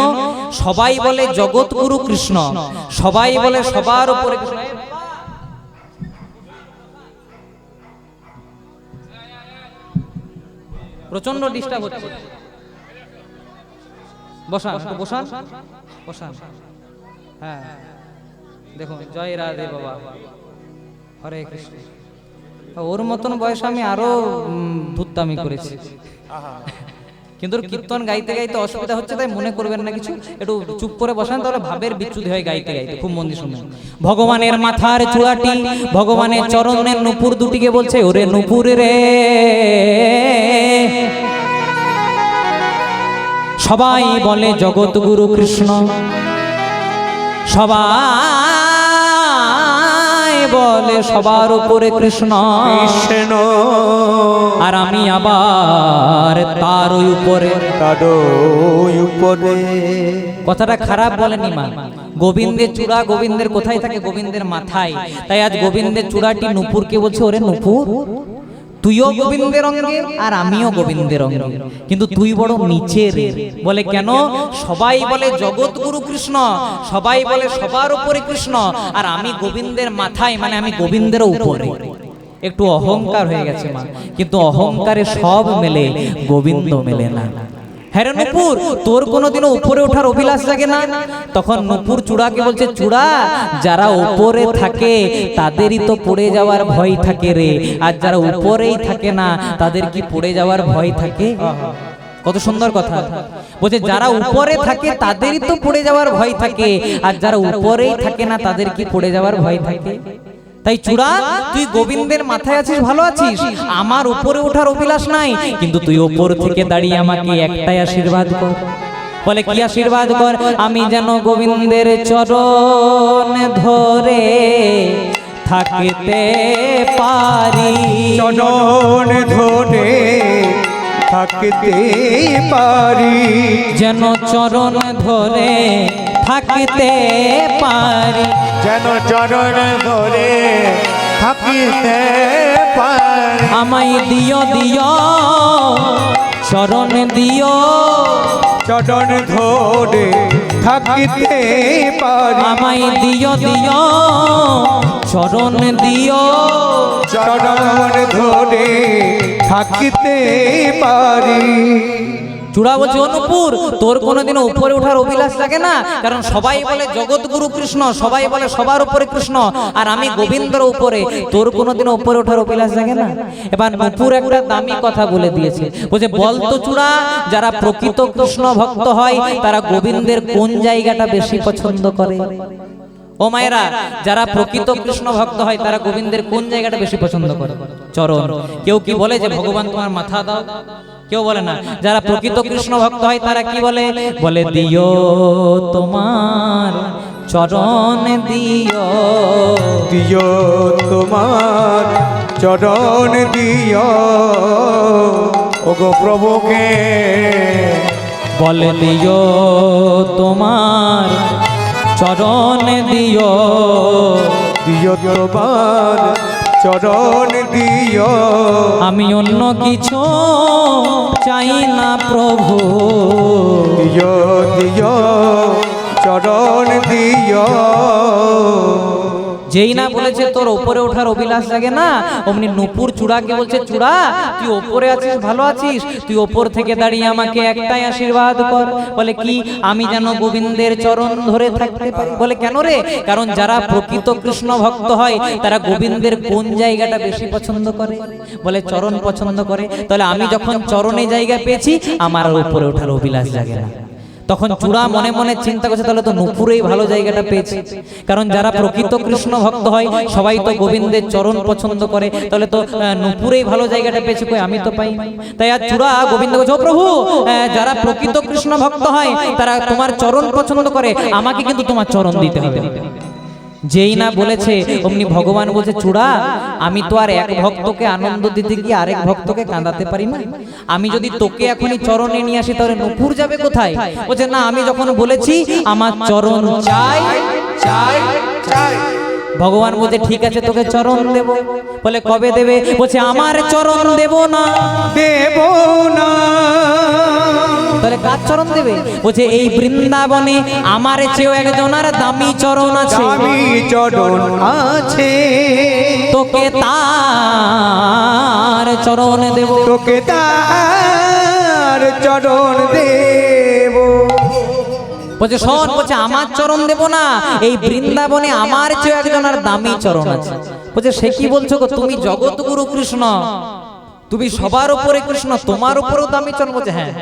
সবাই বলে জগৎগুরু কৃষ্ণ, সবাই বলে সবার উপরে কৃষ্ণ। প্রচন্ড ডিস্টার্ব হচ্ছে। বসান, একটু বসান, বসান। হ্যাঁ দেখুন, জয় রাধে বাবা, হরে কৃষ্ণ। ওর মতন বয়স আমি আরো ধুত্তামি করেছি। কিন্তু কীর্তন গাইতে গাইতে অসুবিধা হচ্ছে, তাই মনে করবেন না কিছু, একটু চুপ করে বসান, তাহলে ভাবের বিচ্যুতি হয় গাইতে গাইতে। খুব মন দিয়ে শুনুন। ভগবানের মাথার চূড়াটি ভগবানের চরণের নূপুর দুটিকে বলছে, ওরে নূপুর রে, সবাই বলে জগৎগুরু কৃষ্ণ, সবাই বলে সবার উপরে কৃষ্ণ, কৃষ্ণ আর আমি আবার তার ওই উপরে। তার উপরে কথাটা খারাপ বলেনি মা। গোবিন্দের চূড়া গোবিন্দের কোথায় থাকে? গোবিন্দের মাথায়। তাই আজ গোবিন্দের চূড়াটি নূপুরকে বলছে, ওরে নূপুর, তুইও গোবিন্দের অঙ্গে আর আমিও গোবিন্দের অঙ্গে, কিন্তু তুই বড় নিচের। বলে কেন? সবাই বলে জগৎগুরু কৃষ্ণ, সবাই বলে সবার উপরে কৃষ্ণ, আর আমি গোবিন্দের মাথায়, মানে আমি গোবিন্দের উপরে। একটু অহংকার হয়ে গেছে মা, কিন্তু অহংকারে সব মেলে, গোবিন্দ মেলে না। হ্যাঁ রে নূপুর, তোর কোনোদিনও উপরে ওঠার অভিলাষ জাগে না? তখন নূপুর চূড়াকে বলছে, চূড়া, যারা উপরে থাকে তাদেরই তো পড়ে যাওয়ার ভয় থাকে রে, আর যারা উপরেই থাকে না তাদের কি পড়ে যাওয়ার ভয় থাকে? কত সুন্দর কথা বলছে, যারা উপরে থাকে তাদেরই তো পড়ে যাওয়ার ভয় থাকে, আর যারা উপরেই থাকে না তাদের কি পড়ে যাওয়ার ভয় থাকে? তাই চূড়া, তুই গোবিন্দের মাথায় আছিস, ভালো আছিস, আমার উপরে ওঠার অভিলাষ নাই, কিন্তু তুই উপর থেকে দাঁড়িয়ে আমাকে একটাই আশীর্বাদ কর। বলে কি আশীর্বাদ কর? আমি যেন গোবিন্দের চরণ ধরে থাকতে পারি, চরণ ধরে থাকতে পারি, যেন চরণ ধরে থাকতে পারি, যেন চরণ ধরে থাকিতে পারি। আমায় দিও দিও চরণ দিও, চরণ ধরে থাকতে পারি, আমায় দিও দিও চরণ দিও, চরণ ধরে থাকতে পারি। চূড়া বলছে, নূপুর, তোর কোনোদিনও উপরে ওঠার অভিলাষ লাগে না, কারণ সবাই বলে জগৎগুরু কৃষ্ণ, সবাই বলে সবার উপরে কৃষ্ণ, আর আমি গোবিন্দের উপরে, তোর কোনোদিনও উপরে ওঠার অভিলাষ লাগে না। এবার নূপুর একটা দামি কথা বলে দিয়েছে, বলছে, বলতো চূড়া, যারা প্রকৃত কৃষ্ণ ভক্ত হয় তারা গোবিন্দের কোন জায়গাটা বেশি পছন্দ করে? ও মায়েরা, যারা প্রকৃত কৃষ্ণ ভক্ত হয় তারা গোবিন্দের কোন জায়গাটা বেশি পছন্দ করে? চরণ। কেউ কি বলে যে ভগবান তোমার মাথা দাও? কেউ বলে না। যারা প্রকৃত কৃষ্ণ ভক্ত হয় তারা কি বলে? বলে দিও তোমার চরণ দিও, দিও তোমার চরণ দিও, ওগো প্রভুকে বলে দিও তোমার চরণ দিও, দিও তোমার চরণ দিও, আমি অন্য কিছু চাই না প্রভু, দিও দিও চরণ দিও। যেই না বলেছে তোর উপরে ওঠার অভিলাষ জাগে না, অমনি নূপুর চূড়াকে বলছে, চূড়া, তুই ওপরে আছিস, ভালো আছিস, তুই ওপর থেকে দাঁড়িয়ে আমাকে একটাই আশীর্বাদ কর। বলে কি? আমি যেন গোবিন্দের চরণ ধরে থাকতে পারি। বলে কেন রে? কারণ যারা প্রকৃত কৃষ্ণ ভক্ত হয় তারা গোবিন্দের কোন জায়গাটা বেশি পছন্দ করে? বলে চরণ পছন্দ করে। তাহলে আমি যখন চরণে জায়গা পেয়েছি, আমার আর উপরে ওঠার অভিলাষ জাগে না। তখন চূড়া মনে মনে চিন্তা করছে, তাহলে তো নূপুরেই ভালো জায়গাটা পেয়েছে, কারণ যারা প্রকৃত কৃষ্ণ ভক্ত হয় সবাই তো গোবিন্দের চরণ পছন্দ করে, তাহলে তো নূপুরেই ভালো জায়গাটা পেয়েছে, কই আমি তো পাই। তাই আর চূড়া গোবিন্দ বলছে, ও প্রভু, যারা প্রকৃত কৃষ্ণ ভক্ত হয় তারা তোমার চরণ পছন্দ করে, আমাকে কিন্তু তোমার চরণ দিতে হবে। যেই না বলেছে অমনি ভগবান বলছে, চূড়া, আমি তো আর এক ভক্তকে আনন্দ দিতে গিয়ে আরেক ভক্তকে কাঁদাতে পারি না। আমি যদি তোকে এখনই চরণে নিয়ে আসি তাহলে নূপুর যাবে কোথায়? বলছে, না, আমি যখন বলেছি আমার চরণ চাই চাই চাই, ভগবান বলছে, ঠিক আছে, তোকে চরণ দেব। বলে কবে দেবে? বলছে, আমার চরণ দেব না, দেব না। তাহলে কার চরণ দেবে? বলছে, এই বৃন্দাবনে আমার চেয়েও একজনের দামি চরণ আছে, দামি চরণ আছে, তোকে তার চরণ দেব, তোকে তার চরণ দেব। বলছে, শোন, বলছে আমার চরণ দেব না, এই বৃন্দাবনে আমার চেয়েও একজনের দামি চরণ আছে। বলছে, সে কি বলছো গো? তুমি জগৎগুরু কৃষ্ণ, তুমি সবার উপরে কৃষ্ণ, তোমার উপরেও তো আমি চরণ। বলছে হ্যাঁ,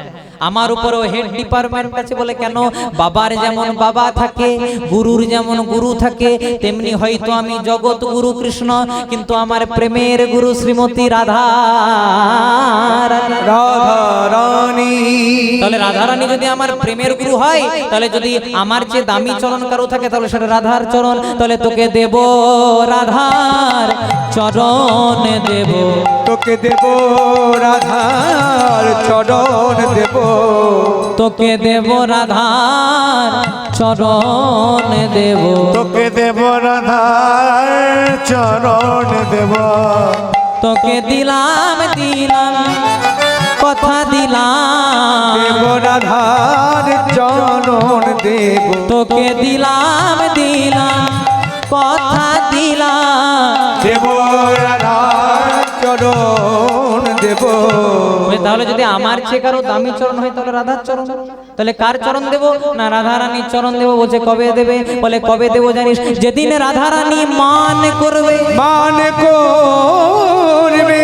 আমার উপরেও হেড ডিপার্টমেন্ট আছে। বলে কেন? বাবার যেমন বাবা থাকে, গুরুর যেমন গুরু থাকে, তেমনি হয়তো আমি জগৎ গুরু কৃষ্ণ, কিন্তু আমার প্রেমের গুরু শ্রীমতী রাধা রাধা রানী। তাহলে রাধা রানী যদি আমার প্রেমের গুরু হয়, তাহলে যদি আমার যে দামি চরণ কারো থাকে, তাহলে সেটা রাধার চরণ। তাহলে তোকে দেব রাধার চরণ দেব, তোকে দেব রাধার চরণ দেব, তোকে দেব রাধার চরণ দেব, তোকে দেব রাধার চরণ দেব, তোকে দিলাম দিলাম কথা দিলাম, দেব রাধার চরণ দেব, তোকে দিলাম দিলাম কথা দিলাম। দেব রাধার চরণ দেব। তাহলে যদি আমার চেয়ে কারো দামি চরণ হয়, তাহলে রাধার চরণ। তাহলে কার চরণ দেব? না রাধা রানীর চরণ দেব। বলছে কবে দেবে? বলে কবে দেব জানিস? যেদিন রাধা রানী মান করবে। মান করবে।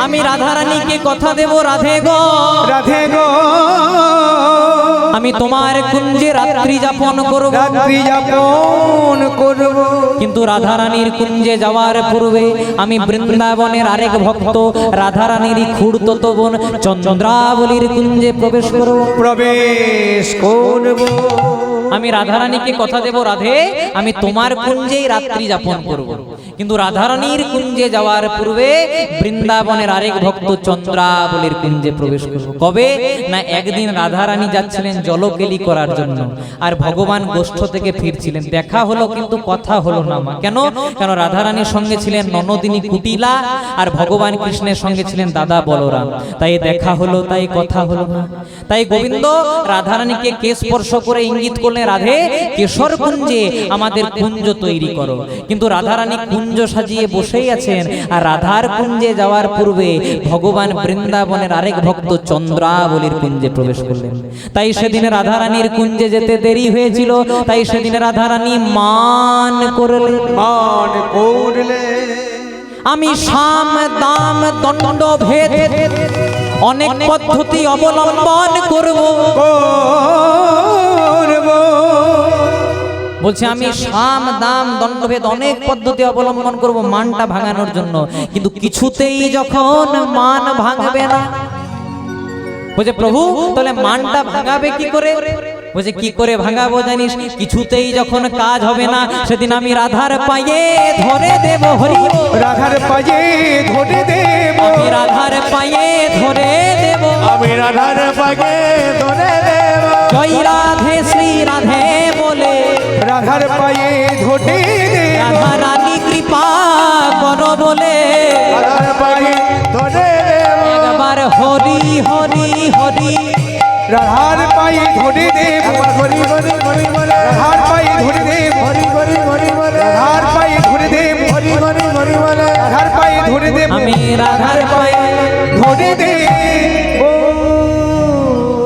আমি রাধা রানীকে কথা দেব, রাধে গো রাধে গো আমি তোমার কুঞ্জে রাত্রি যাপন করব, রাত্রি যাপন করব। কিন্তু রাধা রানীর কুঞ্জে যাওয়ার পূর্বে আমি বৃন্দাবনের আরেক ভক্ত রাধা রানীর খুড়তুত বোন চন্দ্রাবলীর কুঞ্জে প্রবেশ করব। প্রবেশ করব। আমি রাধা রানীকে কথা দেব, রাধে আমি তোমার কুঞ্জেই রাত্রি যাপন করব, কিন্তু রাধা রানীর কুঞ্জে যাওয়ার পূর্বে বৃন্দাবনের আরেক ভক্ত চন্দ্রাবলীর কুঞ্জে প্রবেশ করব। কবে? না একদিন রাধা রানী যাচ্ছিলেন জলকেলি করার জন্য, আর ভগবান গোষ্ঠ থেকে ফিরছিলেন। দেখা হলো কিন্তু কথা হলো না মা। কেন? কেন রাধা রানীর সঙ্গে ছিলেন ননদিনী কুটিলা, আর ভগবান কৃষ্ণের সঙ্গে ছিলেন দাদা বলরাম। তাই দেখা হলো, তাই কথা হলো না। তাই গোবিন্দ রাধা রানীকে কে স্পর্শ করে ইঙ্গিত করলেন, রাধে কেশর কুঞ্জে আমাদের কুঞ্জ তৈরি করো। কিন্তু রাধা রানী কুঞ্জ সাজিয়ে বসেই আছেন, আর রাধার কুঞ্জে যাওয়ার পূর্বে ভগবান বৃন্দাবনের আরেক ভক্ত চন্দ্রাবলীর কুঞ্জে প্রবেশ করলেন। তাই সেদিন রাধা রানীর কুঞ্জে যেতে দেরি হয়েছিল। তাই সেদিন রাধা রানী মান করলেন। মান করলে আমি সাম দাম দণ্ড ভেদ অনেক পদ্ধতি অবলম্বন করব। করব। বলছে আমি সাম দাম দণ্ডভেদ অনেক পদ্ধতি অবলম্বন করব মানটা ভাঙানোর জন্য, কিন্তু কিছুতেই যখন মান ভাঙবে না। বলছে প্রভু তাহলে মানটা ভাঙাবে কি করে? বলছে কি করে ভাঙাবো জানিস? কিছুতেই যখন কাজ হবে না, সেদিন আমি রাধার পায়ে ধরে দেব হরি, রাধার পায়ে ধরে দেব, আমি রাধার পায়ে ধরে দেব, আমি রাধার পাগে ধরে দেব, জয় রাধে শ্রী রাধে বলে রাধার পায়ে ধরে দেব, রাধা রানী কৃপা করো বলে রাধার পাগে ধরে দেব, একবার হরি হরি হরি, রাধার পায়ে ধরে দেব, হরি হরি হরি বলে, রাধার পায়ে ধরে দেব, হরি হরি হরি বলে, রাধার পায়ে ধরে দেব, হরি হরি হরি বলে, রাধার পায়ে ধরে দেব, আমি রাধার পায়ে ধরে দেব।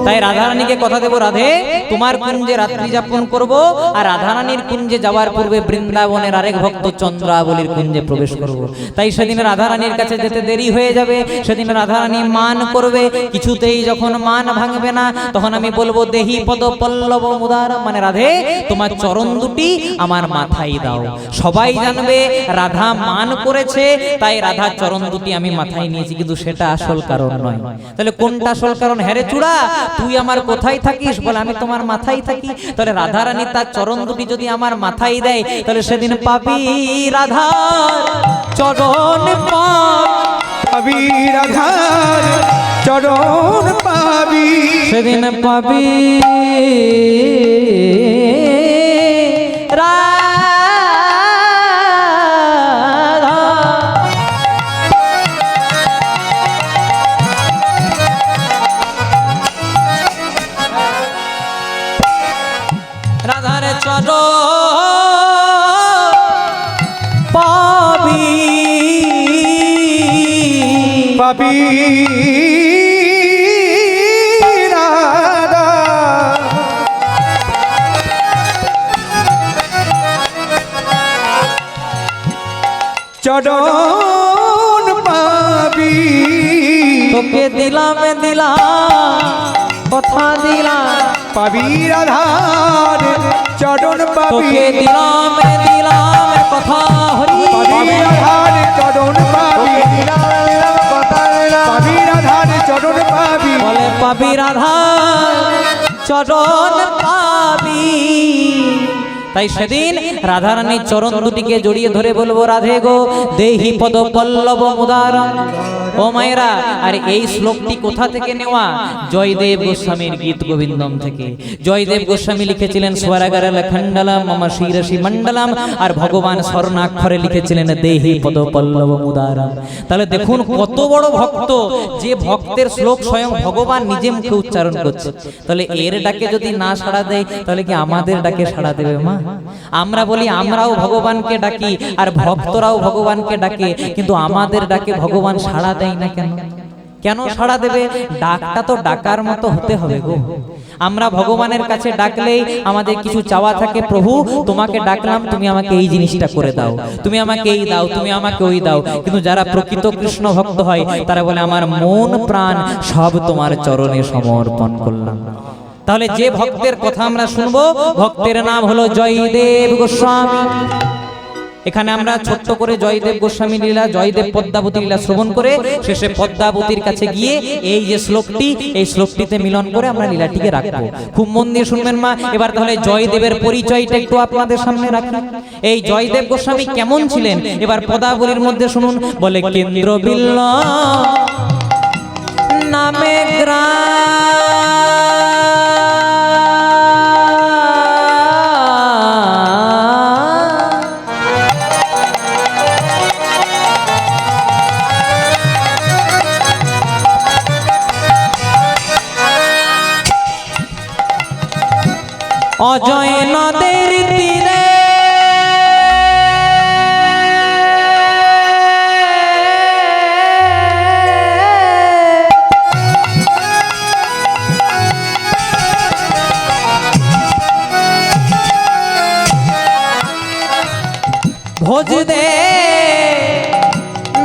তাই রাধা রানীকে কথা দেব, রাধে তোমার কুঞ্জে রাত্রি যাপন করব, আর রাধা রানীর কুঞ্জে যাওয়ার পূর্বে বৃন্দাবনের আরেক ভক্ত চন্দ্রাবলীর কুঞ্জে প্রবেশ করব। তাই সেদিন রাধা রানীর কাছে যেতে দেরি হয়ে যাবে। সেদিন রাধা রানী মান করবে, কিছুতেই যখন মান ভাঙবে না, তখন আমি বলবো দেহি পদ পল্লব মুদার, মানে রাধে তোমার চরণ দুটি আমার মাথায় দাও। সবাই জানবে রাধা মান করেছে, তাই রাধার চরণ দুটি আমি মাথায় নিয়েছি, কিন্তু সেটা আসল কারণ নয়। তাহলে কোনটা আসল কারণ? হ্যারে চূড়া তুই আমার কোথায় থাকিস? বলে আমি তোমার মাথায় থাকি। তাহলে রাধা রানী তার চরণ দুটি যদি আমার মাথায় দেয়, তাহলে সেদিন পাবি রাধা চরণ পাবি রাধার চরণ পাবি, সেদিন পাবি রাধার চরণ পাবি পাবি রাধা চরণ পাবি। তোকে দিলাম কথা দিলাম, পাবি রাধার চরণ পাবি, তোকে দিলাম কথা হরি পাবি রাধার চরণ পাবি, পাবি রাধার চরণ পাবি, বলে পাবি রাধা চরণ পাবি। তাই সেদিন রাধারানীর চরণ দুটিকে জড়িয়ে ধরে বলবো, রাধে গো দেহি পদ পল্লব মুদারম। ও মায়েরা, আর এই শ্লোকটি কোথা থেকে নেওয়া? জয়দেব গোস্বামীর গীত গোবিন্দম থেকে। জয়দেব গোস্বামী লিখেছিলেন স্বরাগার লখণ্ডলম মম শিরসি মণ্ডলম, আর ভগবান স্বর্ণাক্ষরে লিখেছিলেন দেহি পদ পল্লব মুদারম। তাহলে দেখুন কত বড় ভক্ত, যে ভক্তের শ্লোক স্বয়ং ভগবান নিজে মুখে উচ্চারণ করছে। তাহলে এর ডাকে যদি না সাড়া দেয়, তাহলে কি আমাদের ডাকে সাড়া দেবে মা? আমরা বলি আমরাও ভগবানকে ডাকি, আর ভক্তরাও ভগবানকে ডাকে, কিন্তু আমাদের ডাকে ভগবান সাড়া দেয় না কেন? কেন সাড়া দেবে? ডাকটা তো ডাকার মতো হতে হবে গো। আমরা ভগবানের কাছে ডাকলেই আমাদের কিছু চাওয়া থাকে, প্রভু তোমাকে ডাকলাম, তুমি আমাকে এই জিনিসটা করে দাও, তুমি আমাকে এই দাও, তুমি আমাকে ওই দাও। কিন্তু যারা প্রকৃত কৃষ্ণ ভক্ত হয় তারা বলে আমার মন প্রাণ সব তোমার চরণে সমর্পণ করলাম। তাহলে যে ভক্তের কথা আমরা শুনবো, ভক্তের নাম হলো জয়দেব গোস্বামী। এখানে আমরা ছোট্ট করে জয়দেব গোস্বামী লীলা, জয়দেব পদ্মাবতী লীলা শ্রবণ করে শেষে পদ্মাবতীর কাছে গিয়ে এই যে শ্লোকটি, এই শ্লোকটিতে মিলন করে আমরা লীলাটিকে রাখবো। খুব মন দিয়ে শুনবেন মা। এবার তাহলে জয়দেবের পরিচয়টা একটু আপনাদের সামনে রাখি। এই জয়দেব গোস্বামী কেমন ছিলেন এবার পদাবলীর মধ্যে শুনুন। বলে কেন্দ্র বিল্ল নামে অজয় নদের তীরে ভোজ দে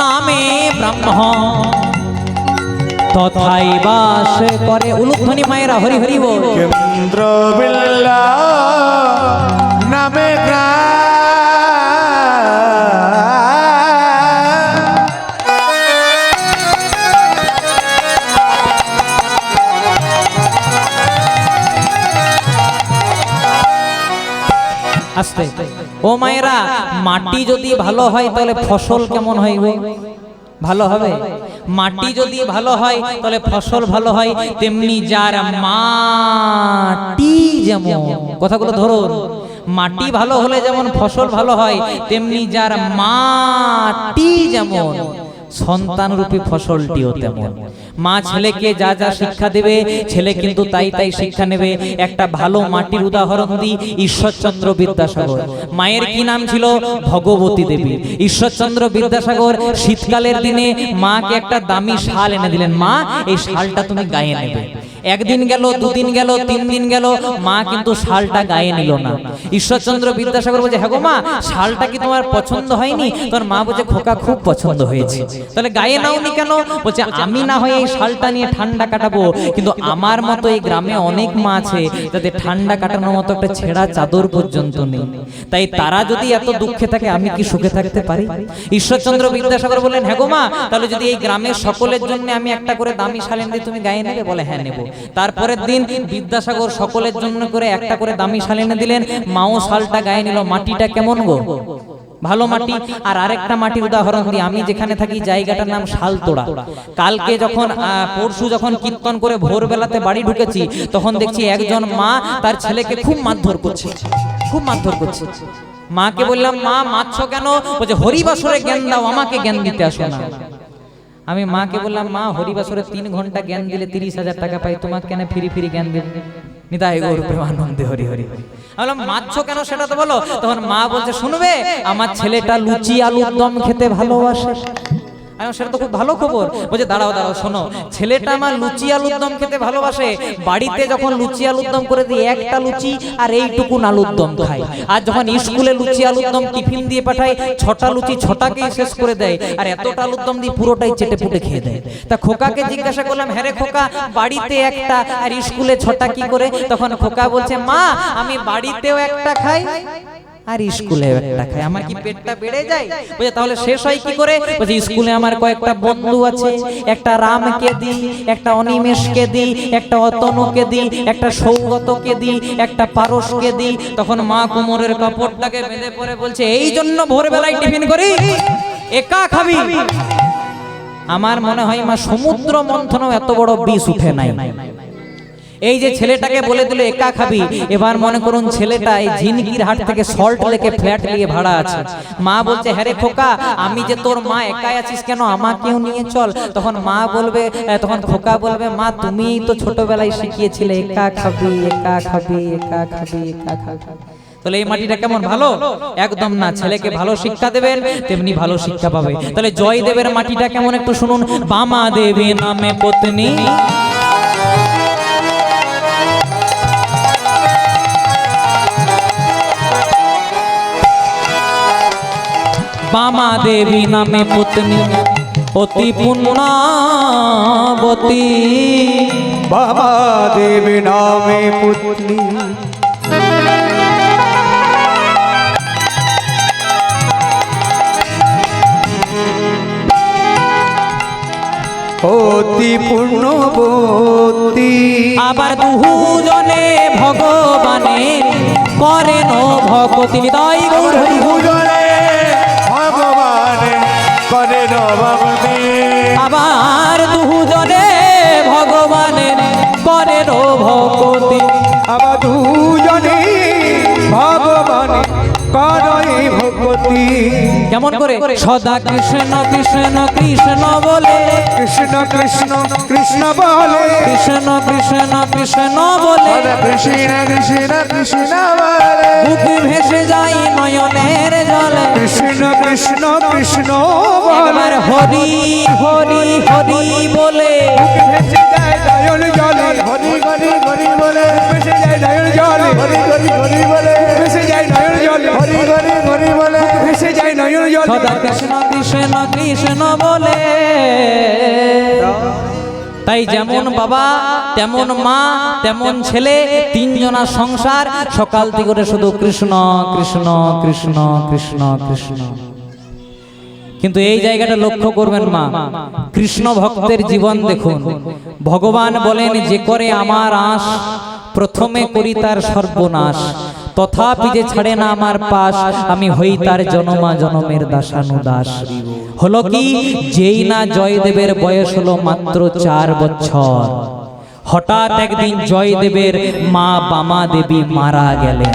নামে ব্রহ্ম তথাই বাস করে। উলুধ্বনি মায়েরা হরি হরি বল। কেন্দ্র বিল্লা নামে আস্তে। ও মায়েরা, মাটি যদি ভালো হয় তাহলে ফসল কেমন হয় গো? ভালো হবে। মাটি যদি ভালো হয় তাহলে ফসল ভালো হয়। তেমনি যার মাটি, যেমন কথাগুলো ধরুন, মাটি ভালো হলে যেমন ফসল ভালো হয়, তেমনি যার মাটি যেমন সন্তান রূপী ফসলটিও তেমন। মা ছেলেকে যা যা শিক্ষা দেবে, ছেলে কিন্তু তাই তাই শিক্ষা নেবে। একটা ভালো মাটির উদাহরণ দিই, ঈশ্বরচন্দ্র বিদ্যাসাগর। মায়ের কি নাম ছিল? ভগবতী দেবী। ঈশ্বরচন্দ্র বিদ্যাসাগর শীতকালের দিনে মাকে একটা দামি শাল এনে দিলেন, মা এই শালটা তুমি গায়ে নেবে। একদিন গেল, দুদিন গেল, 3 দিন গেল, মা কিন্তু শালটা গায়ে নিল না। ঈশ্বরচন্দ্র বিদ্যাসাগর বলছে, হ্যাঁ গো মা, শালটা কি তোমার পছন্দ হয়নি? তোর মা বলছে, খোকা খুব পছন্দ হয়েছে। তাহলে গায়ে নাওনি কেন? বলছে, আমি না হয় এই শালটা নিয়ে ঠান্ডা কাটাবো, কিন্তু আমার মতো এই গ্রামে অনেক মা আছে যাদের ঠান্ডা কাটানোর মতো একটা ছেঁড়া চাদর পর্যন্ত নেই। তাই তারা যদি এত দুঃখে থাকে, আমি কি সুখে থাকতে পারি? ঈশ্বরচন্দ্র বিদ্যাসাগর বললেন, হ্যাঁ গো মা, তাহলে যদি এই গ্রামের সকলের জন্য আমি একটা করে দামি শাল এনে দিই, তুমি গায়ে নেবে? বলে, হ্যাঁ নেব। তারপরের দিন বিদ্যাসাগর সকলের জন্য করে একটা করে দামি শাল এনে দিলেন, মাও শালটা গায়ে নিল। মাটিটা কেমন গো? ভালো মাটি। আর আরেকটা মাটির উদাহরণ দিই, আমি যেখানে থাকি জায়গাটার নাম শালতোড়া। কালকে যখন পরশু যখন কীর্তন করে ভোরবেলাতে বাড়ি ঢুকেছি, তখন দেখছি একজন মা তার ছেলেকে খুব মারধর করছে, খুব মারধর করছে। মাকে বললাম, মা মারছো কেন? বলছে, হরিবাসরে জ্ঞান দাও, আমাকে জ্ঞান দিতে আসো না। আমি মাকে বললাম, মা হরিবাসরে 3 ঘন্টা জ্ঞান দিলে 30,000 টাকা পাই, তোমাকে কেন ফ্রি ফ্রি জ্ঞান দেবে? নিতাই গৌর প্রেমানন্দে হরি হরি। আমি বললাম, মারছো কেন সেটা তো বলো। তখন মা বলছে, শুনবে, আমার ছেলেটা লুচি আলুর দম খেতে ভালোবাসে। আমি সেটা তো খুব ভালো খবর। বলছে দাঁড়াও দাঁড়াও, শোনো, ছেলেটা আমার লুচি আলুর দম খেতে ভালোবাসে, বাড়িতে যখন লুচি আলুর দম করে দিই একটা লুচি আর এইটুকুন আলুর দম খায়, আর যখন স্কুলে লুচি আলুর দম টিফিন দিয়ে পাঠায় 6টা লুচি 6টাকেই শেষ করে দেয়, আর এতটা আলুর দম দিয়ে পুরোটাই চেটে পুটে খেয়ে দেয়। তা খোকাকে জিজ্ঞাসা করলাম, হ্যাঁ রে খোকা, বাড়িতে একটা আর স্কুলে 6টা কি করে? তখন খোকা বলছে, মা আমি বাড়িতেও একটা খাই আর স্কুলে একটা খাই, আমার কি পেটটা বেড়ে যায়? বলছে তাহলে শেষ হয় কি করে? বলছে স্কুলে আমার কয়েকটা বন্ধু আছে, একটা রামকে দিই, একটা অনিমেষকে দিই, একটা অতনুকে দিই, একটা সৌগতকে দিই, একটা পারসকে দিই। তখন মা কোমরের কাপড়টাকে বেঁধে পরে বলছে, এই জন্য ভোরবেলায় টিফিন করি, একা খাবি? আমার মনে হয় মা সমুদ্র মন্থনও এত বড় বিষ উঠে নাই। এই যে ছেলেটাকে বলে দিল একা খাবি, এবার মনে করুন ছেলেটা এই ঝিনকির হাট থেকে সল্ট লেকে ফ্ল্যাট নিয়ে ভাড়া আছে। মা বলছে, হ্যাঁ রে খোকা, আমি যে তোর মা, একাই আছিস কেন, আমাকেও নিয়ে চল। তখন মা বলবে, তখন খোকা বলবে, মা তুমিই তো ছোটবেলায় শিখিয়েছিলে একা খাবি, একা খাবি, একা খাবি, একা খাবি। তাহলে এই মাটিটা কেমন ভালো? একদম না। ছেলেকে ভালো শিক্ষা দেবেন তেমনি ভালো শিক্ষা পাবে। তাহলে জয়দেবের মাটিটা কেমন একটু শুনুন। বামা দেবী নামে পত্নী, বামা দেবী নামে পত্নী, অতি পুণ্যবতী। বাবা দেবী নামে পুত্রী, অতি পুণ্যবতী। আবার দুজনে ভগবানের করেন ভগতি। নিতাই গৌর হরি। দুজনে ভগবান করেন ভক্তি, আবার দুজনে ভগবানের করেন ভগতি। আবার দুজনে ভগবান করে ভক্তি। কেমন করে? সদা কৃষ্ণ কৃষ্ণ কৃষ্ণ বলে, কৃষ্ণ কৃষ্ণ কৃষ্ণ বলে, কৃষ্ণ কৃষ্ণ কৃষ্ণ বলে, কৃষ্ণ কৃষ্ণ কৃষ্ণ বলে, বুক ভেসে যায় নয়নের জলে। কৃষ্ণ কৃষ্ণ কৃষ্ণ একবার বলে, হরি হরি হরি বলে, ভেসে যায় নয়ন জলে, হরি হরি হরি বলে, ভেসে যায় নয়ন জলে, হরি হরি হরি বলে, ভেসে যায় নয়ন জলে, হরি হরি হরি বলে, ভেসে যায় নয়ন জলে। সদা কৃষ্ণ কৃষ্ণ কৃষ্ণ বলে। তাই যেমন বাবা তেমন মা তেমন ছেলে, তিনজনা সংসার, সকাল থেকে করে শুধু কৃষ্ণ কৃষ্ণ কৃষ্ণ কৃষ্ণ কৃষ্ণ। কিন্তু এই জায়গাটা লক্ষ্য করবেন মা, কৃষ্ণ ভক্তের জীবন দেখুন। ভগবান বলেন, যে করে আমার আশ, প্রথমে করি তার সর্বনাশ। তথাপি যে ছাড়ে না আমার পাশ, আমি হই তার জনমা জনমের দাসানুদাস। হলো কি, যেই না জয়দেবের বয়স হলো মাত্র 4 বছর, হঠাৎ একদিন জয়দেবের মা বামা দেবী মারা গেলেন।